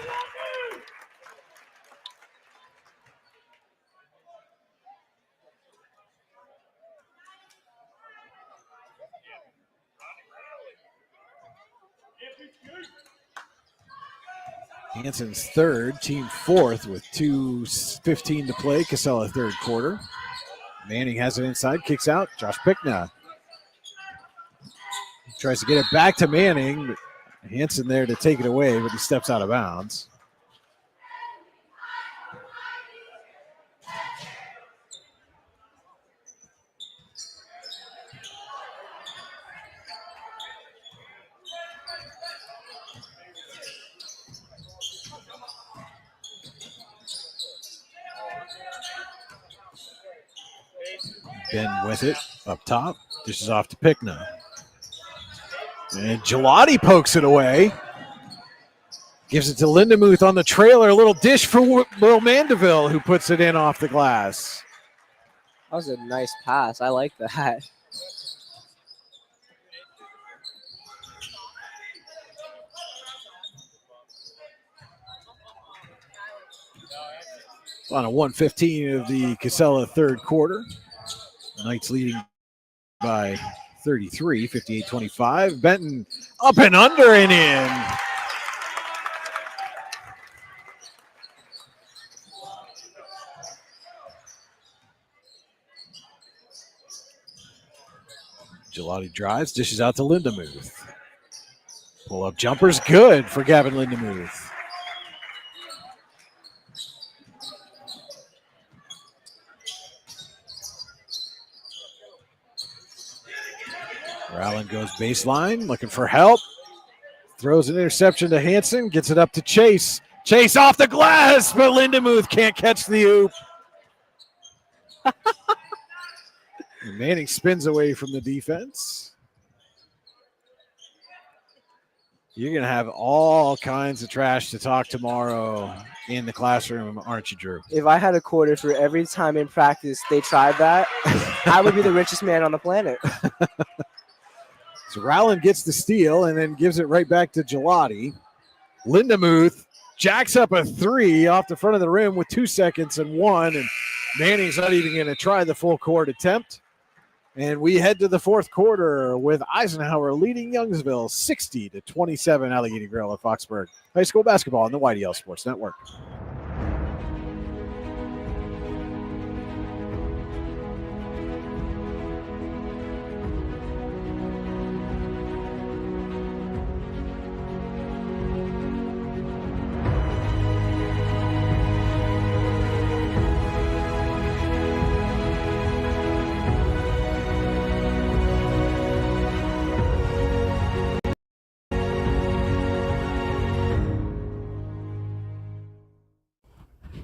Hansen's third, team fourth with 2:15 to play. Casella third quarter. Manning has it inside, kicks out. Josh Pickna tries to get it back to Manning. Hansen there to take it away, but he steps out of bounds. Ben with it up top. Dishes off to Pickna. And Gelati pokes it away. Gives it to Lindemuth on the trailer. A little dish for Will Mandeville, who puts it in off the glass. That was a nice pass. I like that. On a 1:15 of the Casella third quarter. Knights leading by 33, 58-25. Benton up and under and in. Gelati drives, dishes out to Lindemuth. Pull-up jumper's good for Gavin Lindemuth. Allen goes baseline, looking for help. Throws an interception to Hanson, gets it up to Chase. Chase off the glass, but Lindemuth can't catch the oop. Manning spins away from the defense. You're going to have all kinds of trash to talk tomorrow in the classroom, aren't you, Drew? If I had a quarter for every time in practice they tried that, I would be the richest man on the planet. So Rowland gets the steal and then gives it right back to Gelati. Lindemuth jacks up a three off the front of the rim with 2 seconds and one, and Manning's not even going to try the full court attempt. And we head to the fourth quarter with Eisenhower leading Youngsville 60-27. Allegheny Grill at Foxburg High School basketball on the YDL Sports Network.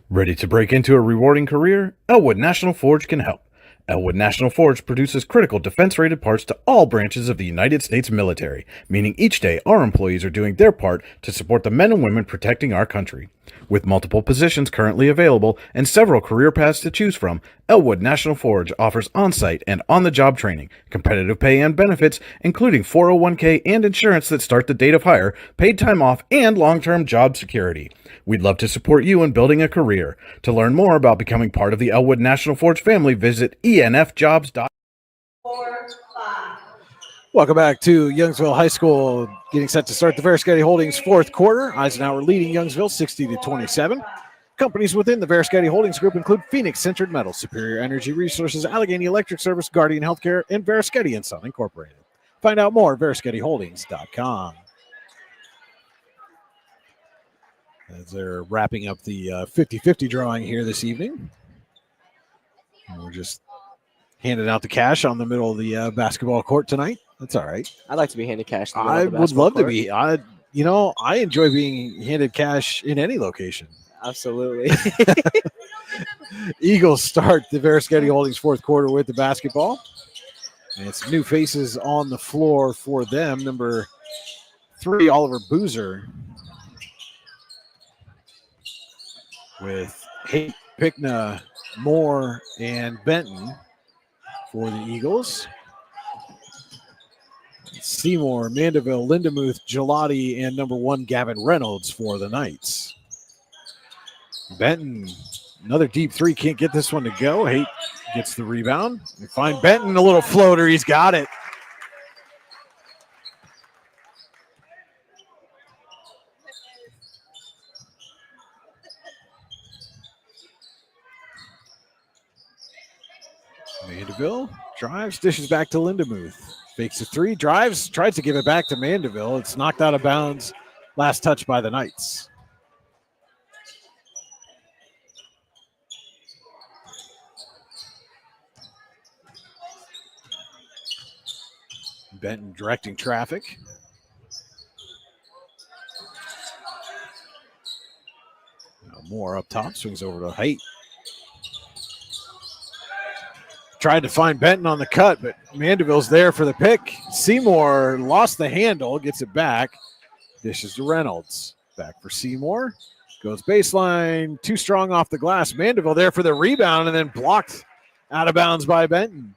Ready to break into a rewarding career? Elwood National Forge can help. Elwood National Forge produces critical defense-rated parts to all branches of the United States military, meaning each day our employees are doing their part to support the men and women protecting our country. With multiple positions currently available and several career paths to choose from, Elwood National Forge offers on-site and on-the-job training, competitive pay and benefits, including 401k and insurance that start the date of hire, paid time off, and long-term job security. We'd love to support you in building a career. To learn more about becoming part of the Elwood National Forge family, visit enfjobs.com. Welcome back to Youngsville High School, getting set to start the Veriscati Holdings fourth quarter. Eisenhower leading Youngsville 60-27. Companies within the Veriscati Holdings Group include Phoenix Centered Metals, Superior Energy Resources, Allegheny Electric Service, Guardian Healthcare, and Veriscati & Son Incorporated. Find out more at veriscatiholdings.com. As they're wrapping up the 50-50 drawing here this evening. And we're just handing out the cash on the middle of the basketball court tonight. That's all right. I'd like to be handed cash. I would love to be. I enjoy being handed cash in any location. Absolutely. Eagles start the Veriscati Holdings fourth quarter with the basketball. And it's new faces on the floor for them. Number 3, Oliver Boozer, with Haight, Pickna, Moore, and Benton for the Eagles. Seymour, Mandeville, Lindemuth, Gelati, and number 1, Gavin Reynolds for the Knights. Benton, another deep three, can't get this one to go. Haight gets the rebound. We find Benton, a little floater. He's got it. Mandeville drives, dishes back to Lindemuth. Fakes a three, drives, tries to give it back to Mandeville. It's knocked out of bounds. Last touch by the Knights. Benton directing traffic. Now Moore up top, swings over to Haight. Tried to find Benton on the cut, but Mandeville's there for the pick. Seymour lost the handle, gets it back. Dishes to Reynolds. Back for Seymour. Goes baseline, too strong off the glass. Mandeville there for the rebound and then blocked out of bounds by Benton.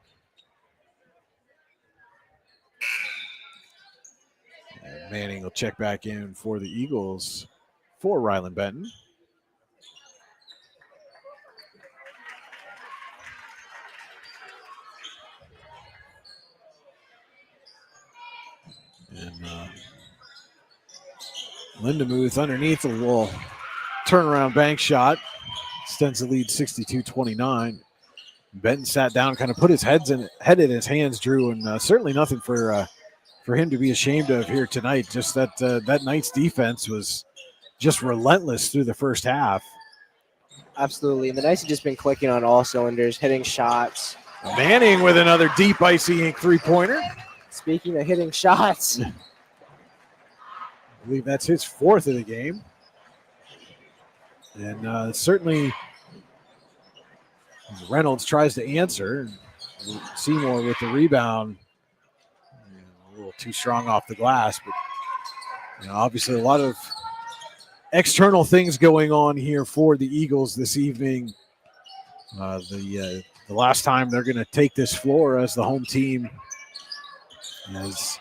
And Manning will check back in for the Eagles for Ryland Benton. Lindemuth underneath a little turnaround bank shot. Extends the lead 62-29. Benton sat down, kind of put his head in his hands, Drew, and certainly nothing for him to be ashamed of here tonight. Just that Knights defense was just relentless through the first half. Absolutely. And the Knights have just been clicking on all cylinders, hitting shots. Manning with another deep Icy Ink three-pointer. Speaking of hitting shots. I believe that's his fourth of the game. And certainly Reynolds tries to answer. Seymour with the rebound. A little too strong off the glass, but obviously a lot of external things going on here for the Eagles this evening. The last time they're going to take this floor as the home team, as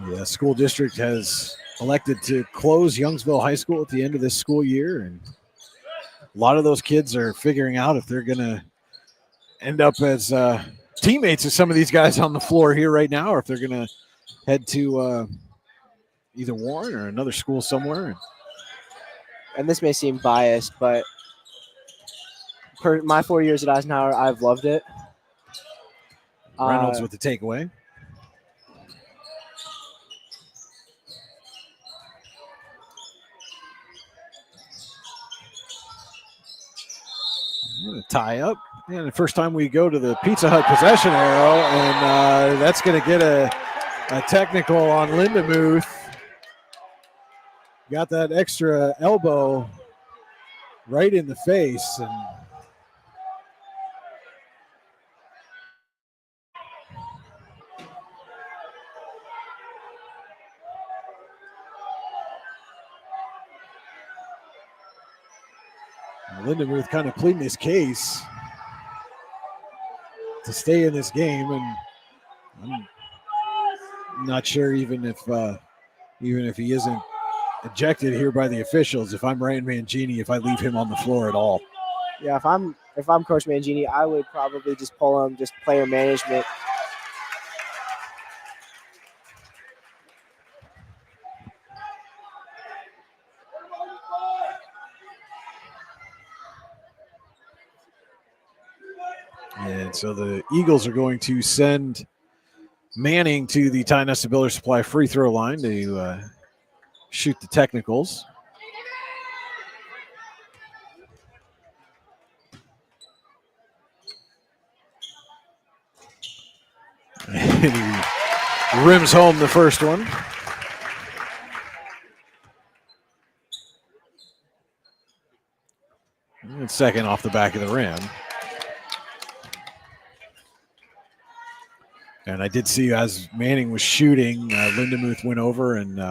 the school district has elected to close Youngsville High School at the end of this school year, and a lot of those kids are figuring out if they're going to end up as teammates of some of these guys on the floor here right now, or if they're going to head to either Warren or another school somewhere. And this may seem biased, but for my 4 years at Eisenhower, I've loved it. Reynolds with the takeaway. Going to tie up. And the first time we go to the Pizza Hut possession arrow, and that's going to get a technical on Lindemuth. Got that extra elbow right in the face. And Lindemuth kind of pleading his case to stay in this game, and I'm not sure even if he isn't ejected here by the officials. If I'm Ryan Mangini, if I leave him on the floor at all. Yeah, if I'm Coach Mangini, I would probably just pull him, just player management. And so the Eagles are going to send Manning to the Ty Nesta Builder Supply free throw line to shoot the technicals. And he rims home the first one. And second off the back of the rim. And I did see as Manning was shooting, Lindemuth went over and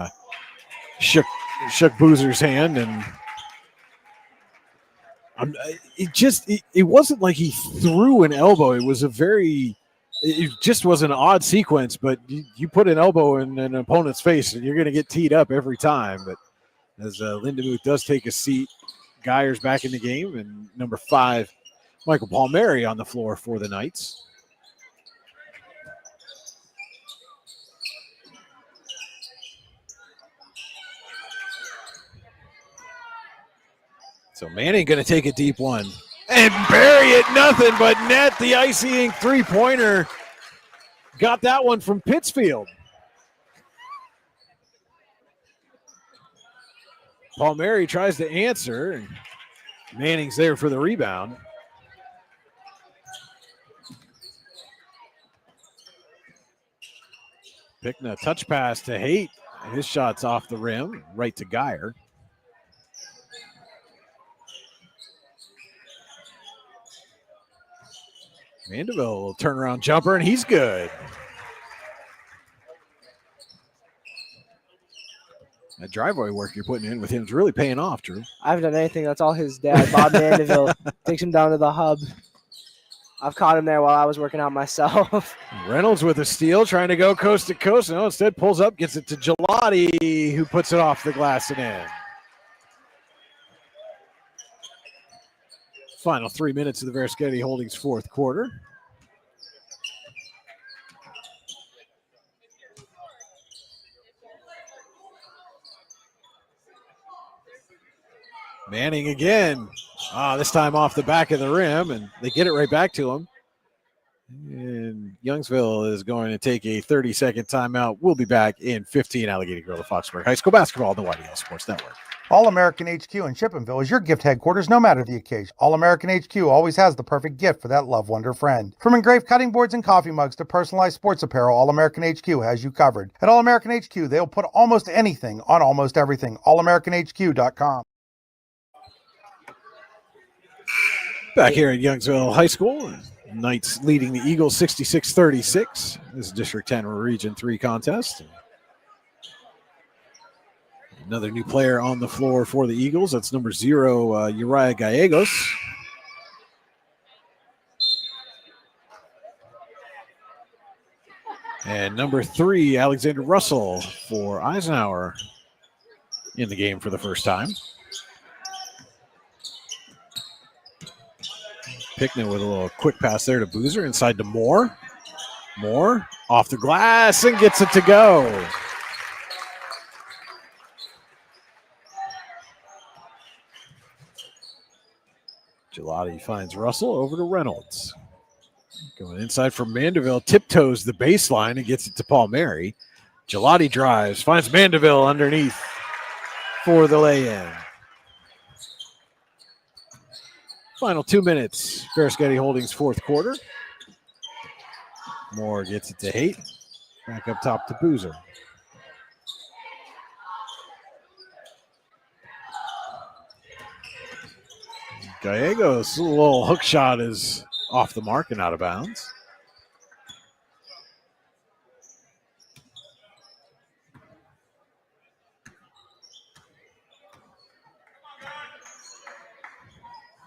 shook Boozer's hand, and it wasn't like he threw an elbow. It just was an odd sequence. But you put an elbow in an opponent's face, and you're going to get teed up every time. But as Lindemuth does take a seat, Geyer's back in the game, and number 5, Michael Palmieri on the floor for the Knights. So Manning going to take a deep one and bury it, nothing but net. The Icy Ink three-pointer. Got that one from Pittsfield. Palmieri tries to answer, and Manning's there for the rebound. Picking a touch pass to Haight. His shot's off the rim, right to Geyer. Mandeville will turn around jumper, and he's good. That driveway work you're putting in with him is really paying off, Drew. I haven't done anything. That's all his dad, Bob Mandeville, takes him down to the hub. I've caught him there while I was working out myself. Reynolds with a steal, trying to go coast to coast. No, instead pulls up, gets it to Gelati, who puts it off the glass and in. Final 3 minutes of the Verschetti Holdings fourth quarter. Manning again. This time off the back of the rim, and they get it right back to him. And Youngsville is going to take a 30-second timeout. We'll be back in 15. Allegheny Gorilla Foxburg High School basketball on the YDL Sports Network. All-American HQ in Chippenville is your gift headquarters no matter the occasion. All-American HQ always has the perfect gift for that loved one or friend. From engraved cutting boards and coffee mugs to personalized sports apparel, All-American HQ has you covered. At All-American HQ, they'll put almost anything on almost everything. AllAmericanHQ.com. Back here at Youngsville High School, Knights leading the Eagles 66-36. This is District 10 Region 3 contest. Another new player on the floor for the Eagles. That's number 0, Uriah Gallegos. And number 3, Alexander Russell for Eisenhower in the game for the first time. Pickner with a little quick pass there to Boozer, inside to Moore. Moore off the glass and gets it to go. Gelati finds Russell over to Reynolds. Going inside for Mandeville, tiptoes the baseline and gets it to Palmieri. Gelati drives, finds Mandeville underneath for the lay-in. Final 2 minutes, Beresketti Holdings fourth quarter. Moore gets it to Haight. Back up top to Boozer. Gallegos, a little hook shot is off the mark and out of bounds.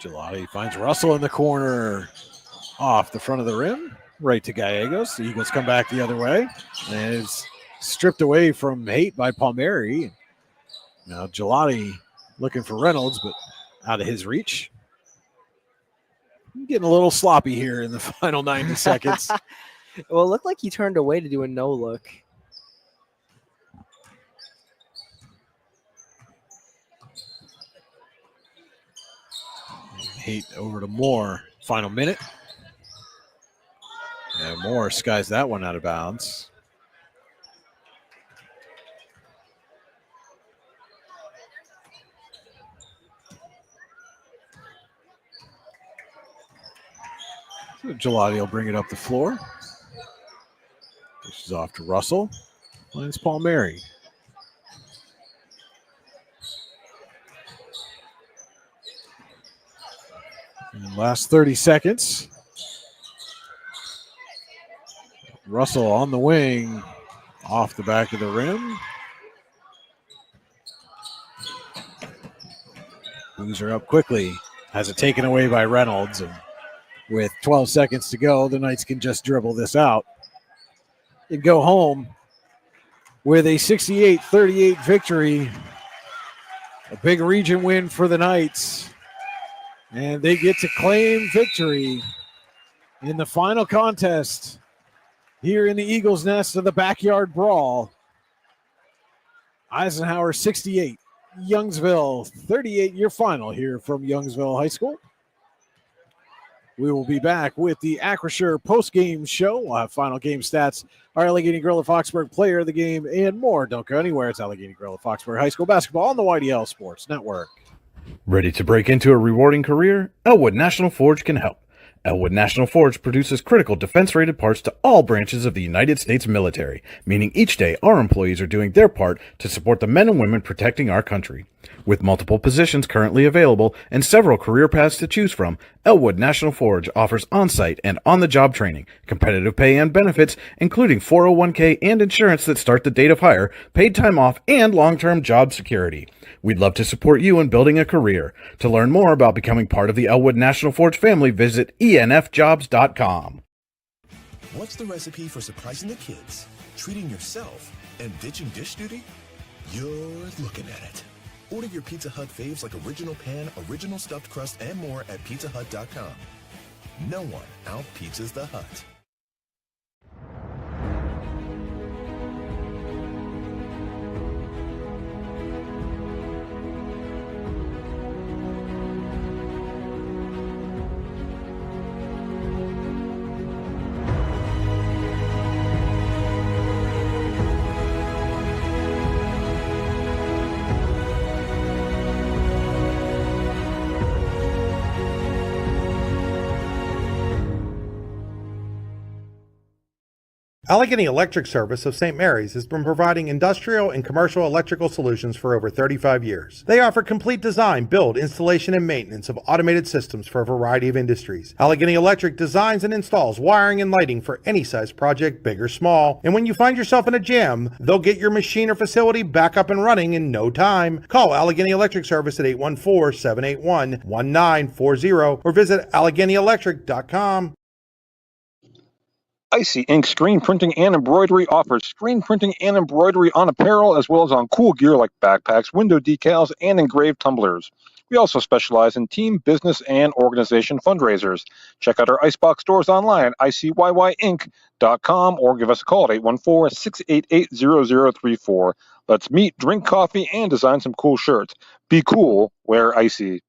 Gelati finds Russell in the corner, off the front of the rim, right to Gallegos. The Eagles come back the other way, and it's stripped away from Haight by Palmieri. Now Gelati looking for Reynolds, but out of his reach. Getting a little sloppy here in the final 90 seconds. Well, it looked like he turned away to do a no-look. Haight over to Moore. Final minute. And Moore skies that one out of bounds. So Gelati will bring it up the floor. This is off to Russell. Finds Palmieri. And last 30 seconds. Russell on the wing, off the back of the rim. Boozer up quickly, has it taken away by Reynolds. And with 12 seconds to go, the Knights can just dribble this out and go home with a 68-38 victory. A big region win for the Knights. And they get to claim victory in the final contest here in the Eagles' Nest of the Backyard Brawl. Eisenhower 68, Youngsville 38, your final here from Youngsville High School. We will be back with the Acrisure post-game show. We'll have final game stats, our Allegheny Gorilla Foxburg player of the game, and more. Don't go anywhere. It's Allegheny Gorilla Foxburg High School basketball on the YDL Sports Network. Ready to break into a rewarding career? Elwood National Forge can help. Elwood National Forge produces critical defense-rated parts to all branches of the United States military, meaning each day our employees are doing their part to support the men and women protecting our country. With multiple positions currently available and several career paths to choose from, Elwood National Forge offers on-site and on-the-job training, competitive pay and benefits, including 401k and insurance that start the date of hire, paid time off, and long-term job security. We'd love to support you in building a career. To learn more about becoming part of the Elwood National Forge family, visit enfjobs.com. What's the recipe for surprising the kids, treating yourself, and ditching dish duty? You're looking at it. Order your Pizza Hut faves like original pan, original stuffed crust, and more at pizzahut.com. No one out-pizzas the Hut. Allegheny Electric Service of St. Mary's has been providing industrial and commercial electrical solutions for over 35 years. They offer complete design, build, installation, and maintenance of automated systems for a variety of industries. Allegheny Electric designs and installs wiring and lighting for any size project, big or small. And when you find yourself in a jam, they'll get your machine or facility back up and running in no time. Call Allegheny Electric Service at 814-781-1940 or visit AlleghenyElectric.com. Icy Ink Screen Printing and Embroidery offers screen printing and embroidery on apparel as well as on cool gear like backpacks, window decals, and engraved tumblers. We also specialize in team, business, and organization fundraisers. Check out our Icebox stores online at ICYYInc.com or give us a call at 814-688-0034. Let's meet, drink coffee, and design some cool shirts. Be cool, wear Icy.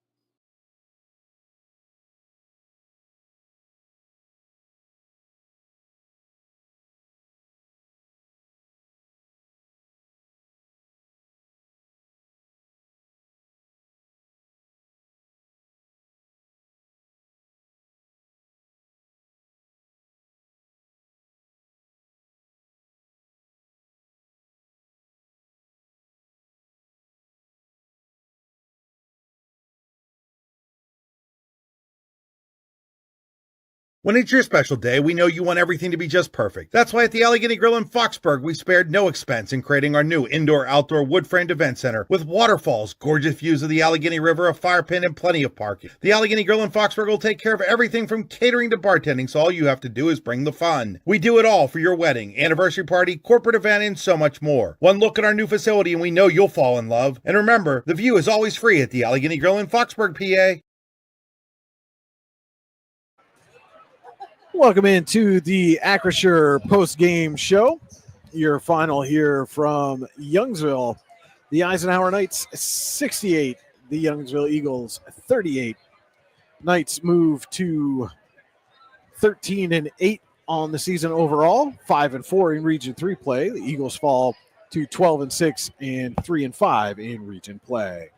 When it's your special day, we know you want everything to be just perfect. That's why at the Allegheny Grill in Foxburg, we spared no expense in creating our new indoor-outdoor wood-framed event center with waterfalls, gorgeous views of the Allegheny River, a fire pit, and plenty of parking. The Allegheny Grill in Foxburg will take care of everything from catering to bartending, so all you have to do is bring the fun. We do it all for your wedding, anniversary party, corporate event, and so much more. One look at our new facility and we know you'll fall in love. And remember, the view is always free at the Allegheny Grill in Foxburg, PA. Welcome into the Acrisure post-game show. Your final here from Youngsville. The Eisenhower Knights 68, the Youngsville Eagles 38. Knights move to 13-8 on the season overall, 5-4 in Region 3 play. The Eagles fall to 12-6 and 3-5 in Region play.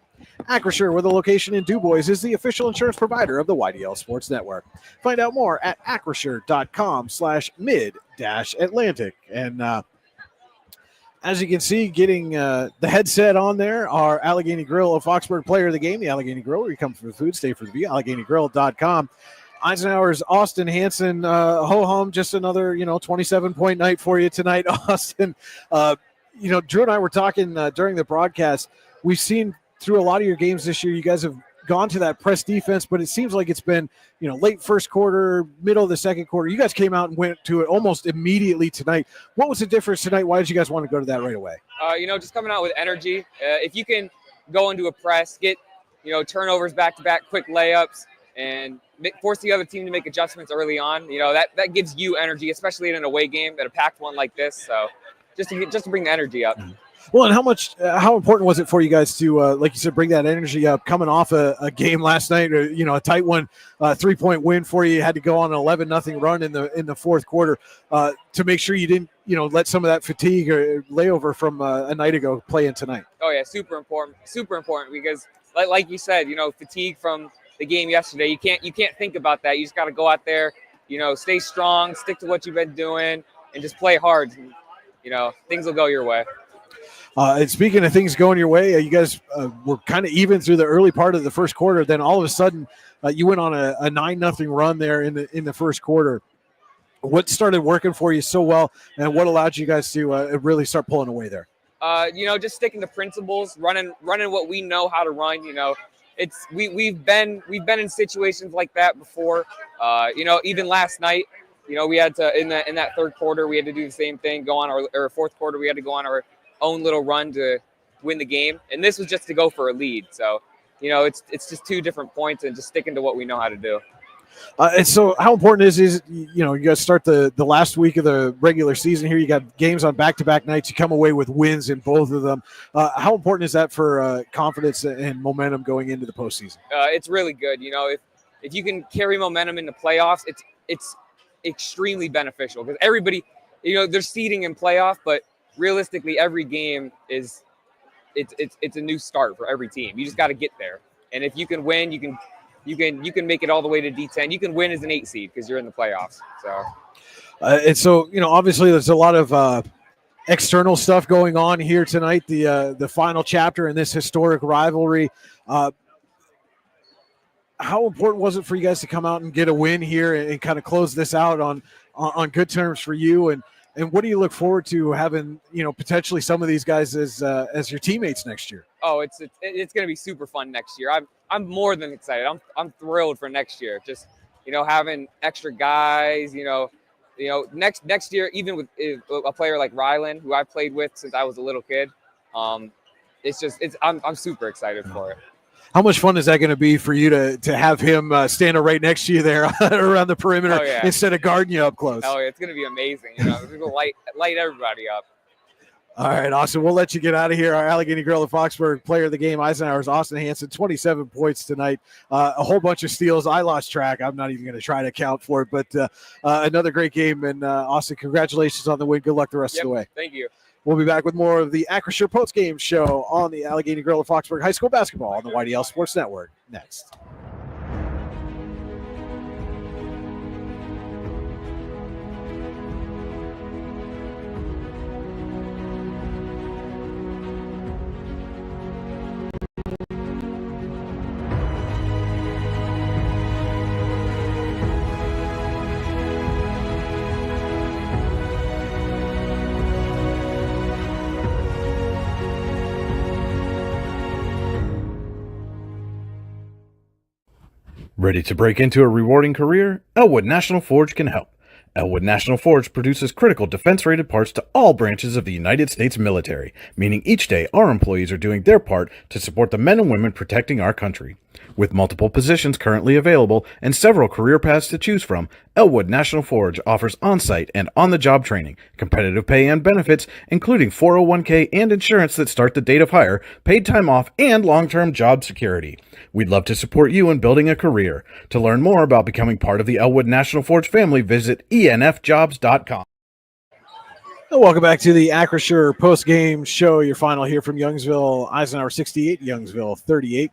Acrisure, with a location in DuBois, is the official insurance provider of the YDL Sports Network. Find out more at acrisure.com/mid-Atlantic. And as you can see, getting the headset on there, our Allegheny Grill of Foxburg player of the game, the Allegheny Grill, where you come for the food, stay for the view, AlleghenyGrill.com. Eisenhower's Austin Hanson, ho-hum, just another, 27-point night for you tonight, Austin. Drew and I were talking during the broadcast. We've seen through a lot of your games this year, you guys have gone to that press defense, but it seems like it's been, late first quarter, middle of the second quarter. You guys came out and went to it almost immediately tonight. What was the difference tonight? Why did you guys want to go to that right away? Just coming out with energy. If you can go into a press, get, turnovers back-to-back, quick layups, and force the other team to make adjustments early on, that gives you energy, especially in an away game, at a packed one like this. So just to bring the energy up. Well, and how important was it for you guys to, like you said, bring that energy up coming off a game last night, a tight one, 3-point win for you. You had to go on an 11-0 run in the fourth quarter to make sure you didn't, let some of that fatigue or layover from a night ago play in tonight. Oh yeah, super important because like you said, fatigue from the game yesterday. You can't think about that. You just got to go out there, stay strong, stick to what you've been doing, and just play hard. And, things will go your way. And speaking of things going your way, you guys were kind of even through the early part of the first quarter. Then all of a sudden, you went on a 9-0 run there in the first quarter. What started working for you so well, and what allowed you guys to really start pulling away there? Just sticking to principles, running what we know how to run. We've been in situations like that before. Even last night, we had to in that third quarter we had to do the same thing. Go on our fourth quarter, we had to go on our own little run to win the game, and this was just to go for a lead. So it's just 2 different points and just sticking to what we know how to do. And so how important is you guys start the last week of the regular season here, you got games on back-to-back nights, you come away with wins in both of them. How important is that for confidence and momentum going into the postseason? It's really good. If you can carry momentum in the playoffs, it's extremely beneficial because everybody, they're seeding in playoff, but realistically, every game it's a new start for every team. You just got to get there, and if you can win, you can make it all the way to D10. You can win as an 8 seed because you're in the playoffs. So, And so, obviously there's a lot of external stuff going on here tonight, the final chapter in this historic rivalry. How important was it for you guys to come out and get a win here and kind of close this out on good terms for you? And what do you look forward to having, potentially some of these guys as your teammates next year? Oh, it's going to be super fun next year. I'm more than excited. I'm thrilled for next year. Just, having extra guys, next year, even with a player like Rylan, who I've played with since I was a little kid, I'm super excited for it. How much fun is that going to be for you to have him standing right next to you there around the perimeter instead of guarding you up close? Oh, yeah, it's going to be amazing. It's going to light everybody up. All right, Austin, we'll let you get out of here. Our Allegheny Grill of Foxburg player of the game, Eisenhower's Austin Hanson, 27 points tonight, a whole bunch of steals. I lost track. I'm not even going to try to account for it, but another great game. And Austin, congratulations on the win. Good luck the rest of the way. Thank you. We'll be back with more of the Acrisure Postgame show on the Allegheny Grill of Foxburg High School basketball on the YDL Sports Network next. Ready to break into a rewarding career? Elwood National Forge can help. Elwood National Forge produces critical defense-rated parts to all branches of the United States military, meaning each day our employees are doing their part to support the men and women protecting our country. With multiple positions currently available and several career paths to choose from, Elwood National Forge offers on-site and on-the-job training, competitive pay and benefits, including 401k and insurance that start the date of hire, paid time off, and long-term job security. We'd love to support you in building a career. To learn more about becoming part of the Elwood National Forge family, visit enfjobs.com. Welcome back to the Acrisure post-game show. Your final here from Youngsville, Eisenhower 68, Youngsville 38.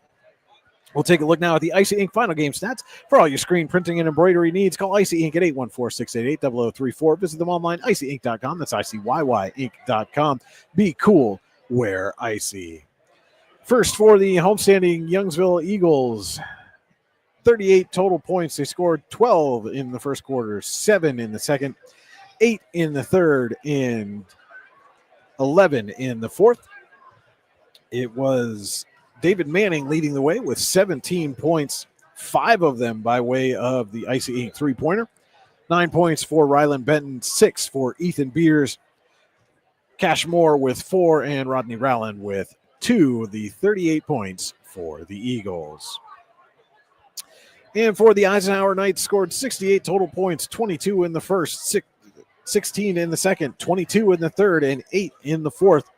We'll take a look now at the Icy Ink final game stats. For all your screen printing and embroidery needs, call Icy Ink at 814-688-0034. Visit them online, icyink.com. That's icyync.com. Be cool, wear icy. First for the homestanding Youngsville Eagles, 38 total points. They scored 12 in the first quarter, 7 in the second, 8 in the third, and 11 in the fourth. It was David Manning leading the way with 17 points, 5 of them by way of the Icy Ink three-pointer. 9 points for Rylan Benton, 6 for Ethan Beers, Cash Moore with 4, and Rodney Rowland with 2, the 38 points for the Eagles. And for the Eisenhower Knights, scored 68 total points, 22 in the first, 16 in the second, 22 in the third, and 8 in the fourth.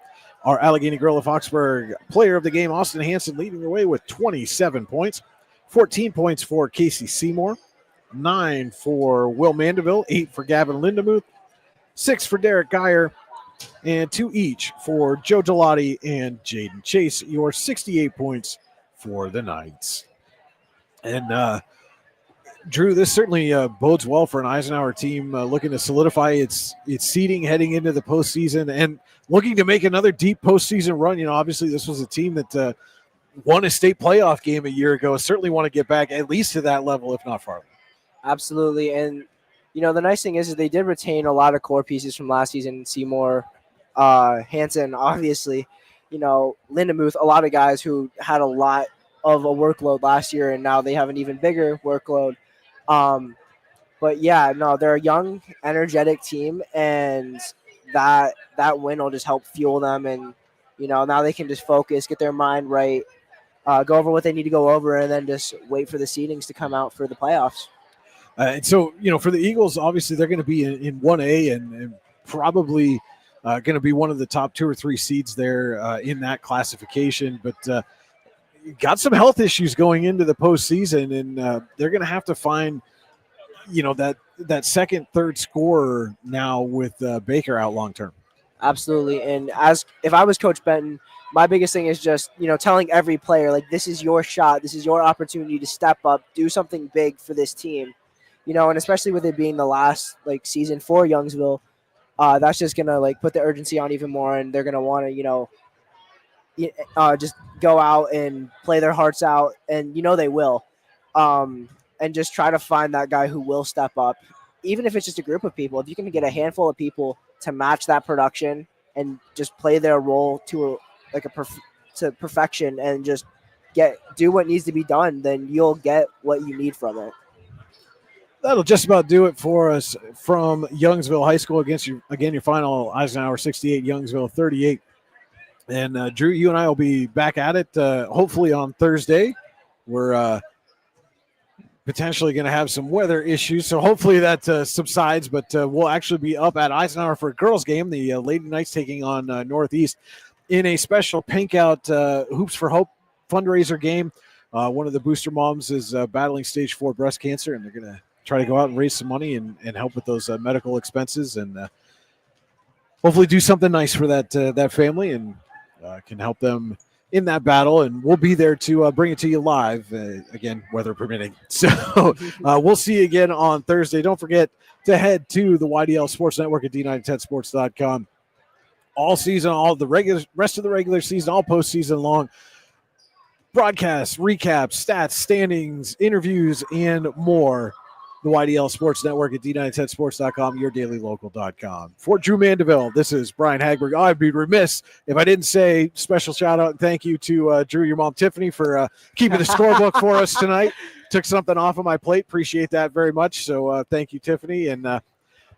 Our Allegheny Grill of Foxburg player of the game, Austin Hanson, leading the way with 27 points. 14 points for Casey Seymour, 9 for Will Mandeville, 8 for Gavin Lindemuth, 6 for Derek Geyer, and 2 each for Joe Gelati and Jaden Chase. Your 68 points for the Knights. And Drew, this certainly bodes well for an Eisenhower team looking to solidify its seeding heading into the postseason and looking to make another deep postseason run. Obviously this was a team that won a state playoff game a year ago. Certainly want to get back at least to that level, if not farther. Absolutely. And, the nice thing is they did retain a lot of core pieces from last season. Seymour, Hanson, obviously, Lindemuth, a lot of guys who had a lot of a workload last year, and now they have an even bigger workload. But yeah, no, they're a young, energetic team, and that win will just help fuel them. And, now they can just focus, get their mind right, go over what they need to go over, and then just wait for the seedings to come out for the playoffs. And so, for the Eagles, obviously they're going to be in 1A and probably going to be one of the top 2 or 3 seeds there in that classification. But got some health issues going into the postseason, and they're going to have to find, that second, third scorer now with Baker out long term. Absolutely. And if I was Coach Benton, my biggest thing is just, telling every player, this is your shot. This is your opportunity to step up, do something big for this team. and especially with it being the last season for Youngsville, that's just gonna put the urgency on even more, and they're gonna want to just go out and play their hearts out, and they will, and just try to find that guy who will step up, even if it's just a group of people. If you can get a handful of people to match that production and just play their role to to perfection, and just do what needs to be done, then you'll get what you need from it. That'll just about do it for us from Youngsville High School. Against you again, your final Eisenhower 68, Youngsville 38. And Drew, you and I will be back at it hopefully on Thursday. We're potentially going to have some weather issues, so hopefully that subsides. But we'll actually be up at Eisenhower for a girls' game. The Lady Knights taking on Northeast in a special Pink Out Hoops for Hope fundraiser game. One of the booster moms is battling stage 4 breast cancer, and they're going to try to go out and raise some money and help with those medical expenses, and hopefully do something nice for that family, and can help them in that battle. And we'll be there to bring it to you live, again, weather permitting. So we'll see you again on Thursday. Don't forget to head to the YDL Sports Network at D910sports.com. All season, all the rest of the regular season, all postseason long, broadcasts, recaps, stats, standings, interviews, and more. The YDL Sports Network at D910sports.com, yourdailylocal.com. For Drew Mandeville, this is Brian Hagberg. I'd be remiss if I didn't say special shout out and thank you to Drew, your mom, Tiffany, for keeping the scorebook for us tonight. Took something off of my plate. Appreciate that very much. So thank you, Tiffany. And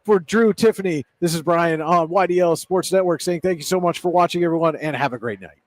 for Drew, Tiffany, this is Brian on YDL Sports Network saying thank you so much for watching, everyone, and have a great night.